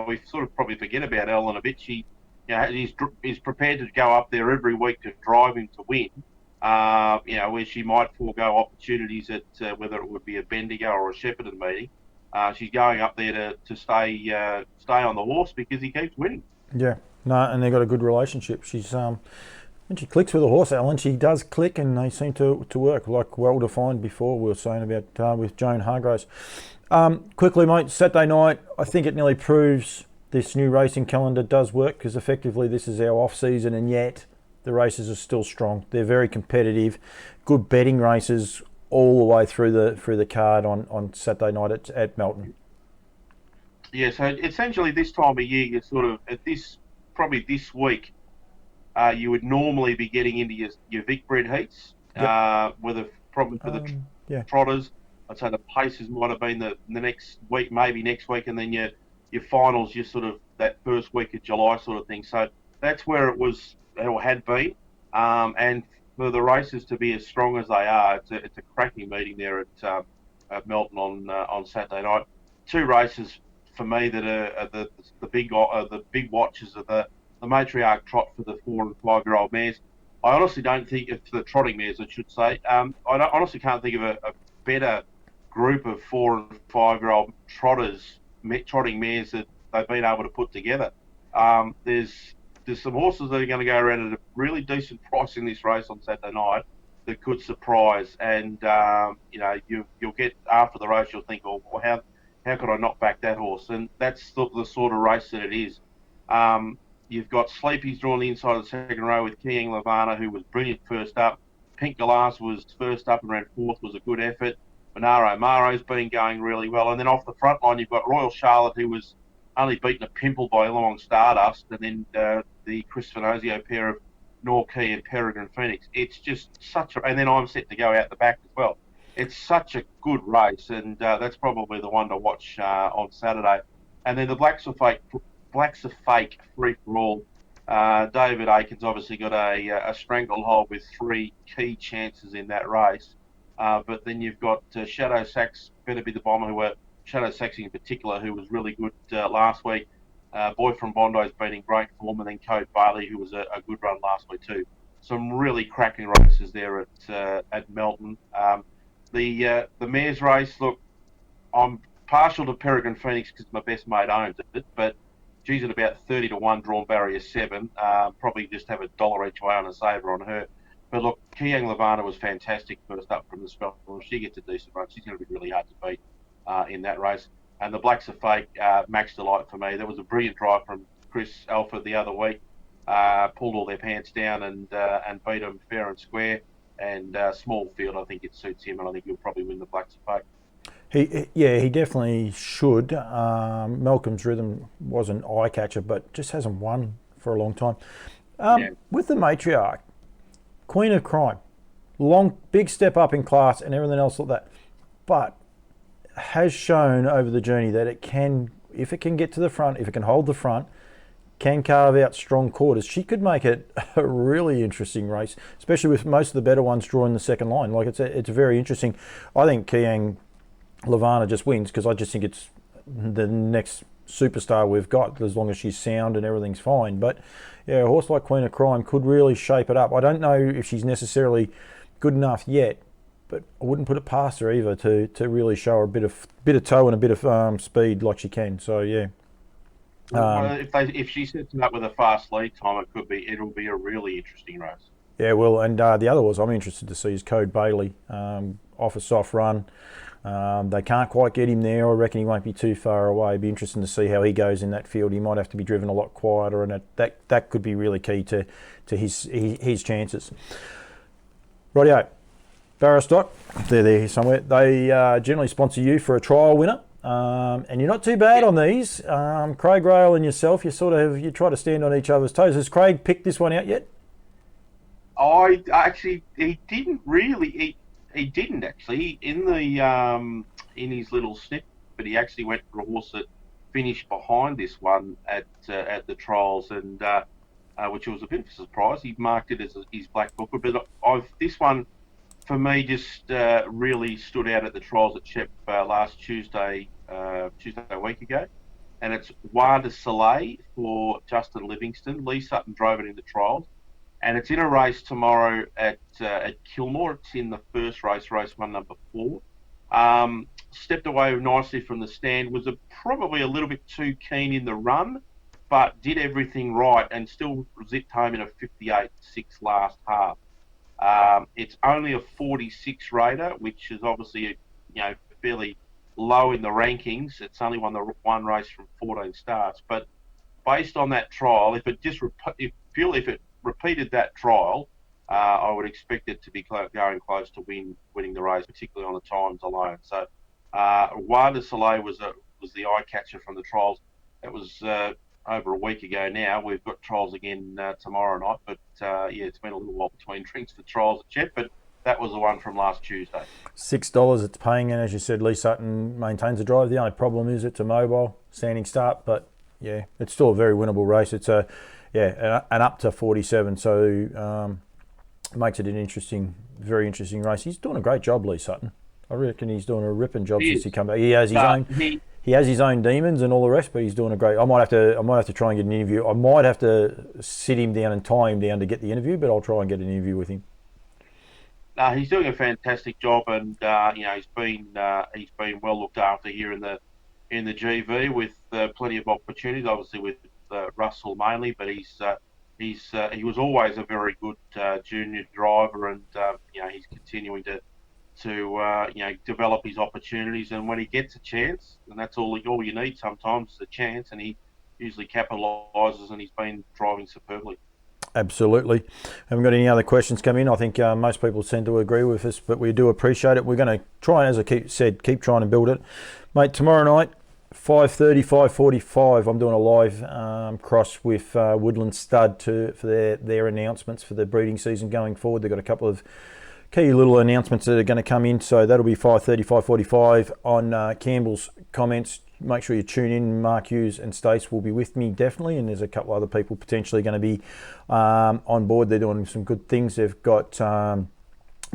we sort of probably forget about Ellen a bit. She, he's prepared to go up there every week to drive him to win. Where she might forego opportunities at whether it would be a Bendigo or a Shepparton meeting. She's going up there to stay on the horse because he keeps winning. Yeah, no, and they've got a good relationship. She's when she clicks with a horse, Alan, she does click, and they seem to work, like well defined before we were saying about with Joan Hargraves. Quickly, mate, Saturday night, I think it nearly proves this new racing calendar does work because effectively this is our off season, and yet the races are still strong. They're very competitive, good betting races all the way through the card on Saturday night at Melton. Yeah, so essentially this time of year, you're sort of at this week, you would normally be getting into your Vic bred heats, probably for the trotters. I'd say the paces might have been the next week, maybe next week, and then your finals, you're sort of that first week of July sort of thing. So that's where it was or had been, and for the races to be as strong as they are, it's a cracking meeting there at Melton on Saturday night. Two races for me that are the big watches of the matriarch trot for the 4 and 5 year old mares. I honestly don't think it's the trotting mares, I should say. I honestly can't think of a better group of 4 and 5 year old trotting mares that they've been able to put together. There's some horses that are going to go around at a really decent price in this race on Saturday night that could surprise. And you'll get after the race, you'll think, oh, how could I not back that horse? And that's the sort of race that it is. You've got Sleepy's drawn the inside of the second row with King Lavana, who was brilliant first up. Pink Glass was first up and ran fourth, was a good effort. Monaro Maro's been going really well. And then off the front line, you've got Royal Charlotte, who was only beaten a pimple by Illawong Stardust, and then the Chris Finozio pair of Norquay and Peregrine Phoenix. It's just and then I'm set to go out the back as well. It's such a good race, and that's probably the one to watch on Saturday. And then the Blacks are Fake free for all. David Aiken's obviously got a stranglehold with 3 key chances in that race. But then you've got Shadow Sachs, Better Be the Bomber, Shadow Sachs in particular, who was really good last week. Boy from Bondi's been in great form, and then Code Bailey, who was a good run last week too. Some really cracking races there at Melton. The mares race, look, I'm partial to Peregrine Phoenix because my best mate owns it, but she's at about 30 to 1 drawn barrier 7. Probably just have $1 each way on a saver on her. But look, Kiang Lavana was fantastic first up from the spell. If she gets a decent run, she's going to be really hard to beat in that race. And the Blacks are Fake, Max Delight for me. That was a brilliant drive from Chris Alford the other week. Pulled all their pants down and beat them fair and square. And small field, I think it suits him, and I think he'll probably win the Blacks are Fake. He definitely should. Malcolm's Rhythm was an eye catcher, but just hasn't won for a long time. With the Matriarch, Queen of Crime, big step up in class and everything else like that, but has shown over the journey that it can, if it can get to the front, if it can hold the front, can carve out strong quarters. She could make it a really interesting race, especially with most of the better ones drawing the second line. Like it's very interesting. I think Kiang Lavana just wins because I just think it's the next superstar we've got, as long as she's sound and everything's fine. But yeah, a horse like Queen of Crime could really shape it up. I don't know if she's necessarily good enough yet, but I wouldn't put it past her either to really show her a bit of toe and a bit of speed like she can. So yeah. Well, if she sets it up with a fast lead time, it'll be a really interesting race. Yeah, well, and the other was I'm interested to see is Code Bailey off a soft run. They can't quite get him there. I reckon he won't be too far away. It'd be interesting to see how he goes in that field. He might have to be driven a lot quieter, and that could be really key to his chances. Rightio. Barrow-Stock, they're there somewhere. They generally sponsor you for a trial winner. And you're not too bad on these. Craig Rail and yourself, you try to stand on each other's toes. Has Craig picked this one out yet? He didn't really. He didn't actually. In his little snippet, but he actually went for a horse that finished behind this one at the trials, and which was a bit of a surprise. He marked it as his black book, but this one for me just really stood out at the trials at Shep last Tuesday a week ago, and it's War de Soleil for Justin Livingston. Lee Sutton drove it in the trials, and it's in a race tomorrow at Kilmore. It's in the first race 1, number 4. Stepped away nicely from the stand, was probably a little bit too keen in the run, but did everything right and still zipped home in a 58.6 last half. It's only a 46 rater, which is obviously fairly low in the rankings. It's only won the one race from 14 starts, but based on that trial, if it repeated that trial, I would expect it to be going close to winning the race, particularly on the times alone. So, War de Soleil was the eye catcher from the trials. That was over a week ago now. We've got trials again tomorrow night, but it's been a little while between drinks for trials at Chet, but that was the one from last Tuesday. $6 it's paying, and as you said, Lee Sutton maintains the drive. The only problem is it's a mobile standing start, but yeah, it's still a very winnable race. It's an up to 47, so makes it an very interesting race. He's doing a great job, Lee Sutton. I reckon he's doing a ripping job since he come back. He has his own. He has his own demons and all the rest, but he's doing a great. I might have to try and get an interview. I might have to sit him down and tie him down to get the interview, but I'll try and get an interview with him. He's doing a fantastic job, and he's been well looked after here in the GV with plenty of opportunities. Obviously with Russell mainly, but he was always a very good junior driver, and he's continuing to develop his opportunities. And when he gets a chance, and that's all you need sometimes, is a chance, and he usually capitalises, and he's been driving superbly. Absolutely. Haven't got any other questions come in. I think most people tend to agree with us, but we do appreciate it. We're going to try, as I keep trying to build it. Mate, tomorrow night, 5:30, 5:45, I'm doing a live cross with Woodland Stud for their announcements for the breeding season going forward. They've got a couple of key little announcements that are going to come in, so that'll be 5:30, 5:45 on Campbell's comments. Make sure you tune in. Mark Hughes and Stace will be with me definitely, and there's a couple other people potentially going to be on board. They're doing some good things. They've got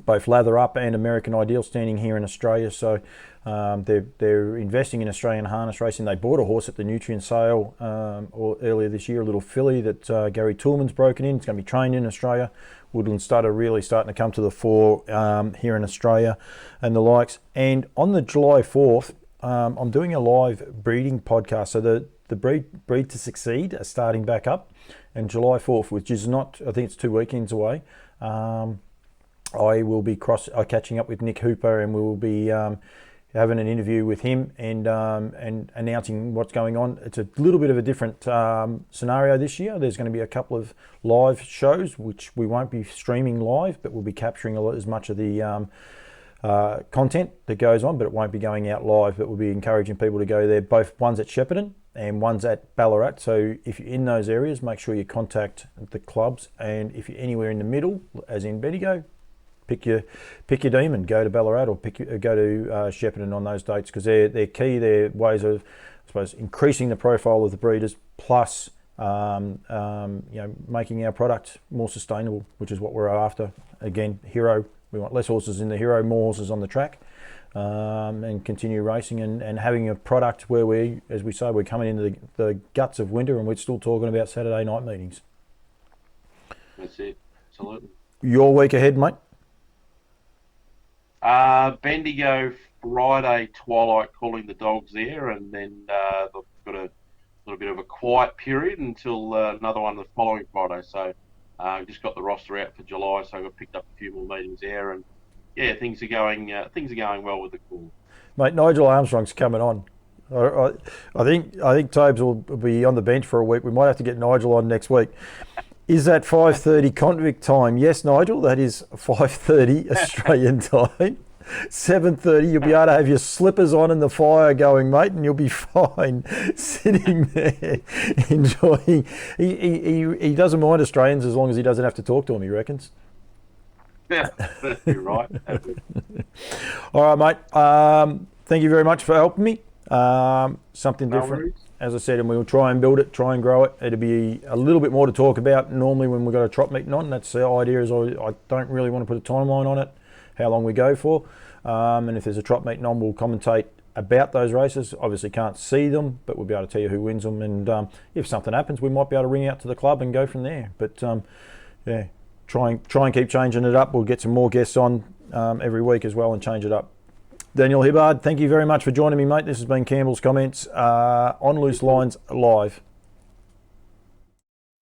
both Lather Up and American Ideal standing here in Australia, so they're investing in Australian harness racing. They bought a horse at the Nutrient sale earlier this year, a little filly that Gary Toolman's broken in. It's going to be trained in Australia. Woodland Stud are really starting to come to the fore here in Australia and the likes. And on the July 4th, I'm doing a live breeding podcast. So the Breed to Succeed are starting back up. And July 4th, which is not, I think it's 2 weekends away, I will be catching up with Nick Hooper, and we will be having an interview with him and announcing what's going on. It's a little bit of a different scenario this year. There's going to be a couple of live shows, which we won't be streaming live, but we'll be capturing as much of the content that goes on, but it won't be going out live. But we'll be encouraging people to go there. Both one's at Shepparton and one's at Ballarat. So if you're in those areas, make sure you contact the clubs. And if you're anywhere in the middle, as in Bendigo, pick your demon. Go to Ballarat or go to Shepparton on those dates, because they're key. They're ways of, I suppose, increasing the profile of the breeders, plus making our product more sustainable, which is what we're after. Again, Hero. We want less horses in the Hero, more horses on the track. and continue racing and having a product where we, as we say, we're coming into the guts of winter and we're still talking about Saturday night meetings. That's it. Absolutely. Your week ahead, mate? Bendigo Friday twilight calling the dogs there, and then they've got a little bit of a quiet period until another one the following Friday. So just got the roster out for July, so we've picked up a few more meetings there, and yeah, things are going well with the call. Mate, Nigel Armstrong's coming on. I think Tobes will be on the bench for a week. We might have to get Nigel on next week. Is that 5:30 convict time? Yes, Nigel, that is 5:30 Australian time. 7:30, you'll be able to have your slippers on and the fire going, mate, and you'll be fine sitting there enjoying. He doesn't mind Australians as long as he doesn't have to talk to them, he reckons. Yeah, you're right. All right, mate. Thank you very much for helping me. Something different. Worries. As I said, and we'll try and build it, try and grow it. It'll be a little bit more to talk about normally when we've got a trot meeting on. That's the idea. Is I don't really want to put a timeline on it, how long we go for. And if there's a trot meeting on, we'll commentate about those races. Obviously can't see them, but we'll be able to tell you who wins them. And if something happens, we might be able to ring out to the club and go from there. But yeah, try and keep changing it up. We'll get some more guests on every week as well and change it up. Daniel Hibberd, thank you very much for joining me, mate. This has been Campbell's Comments on Loose Lines Live.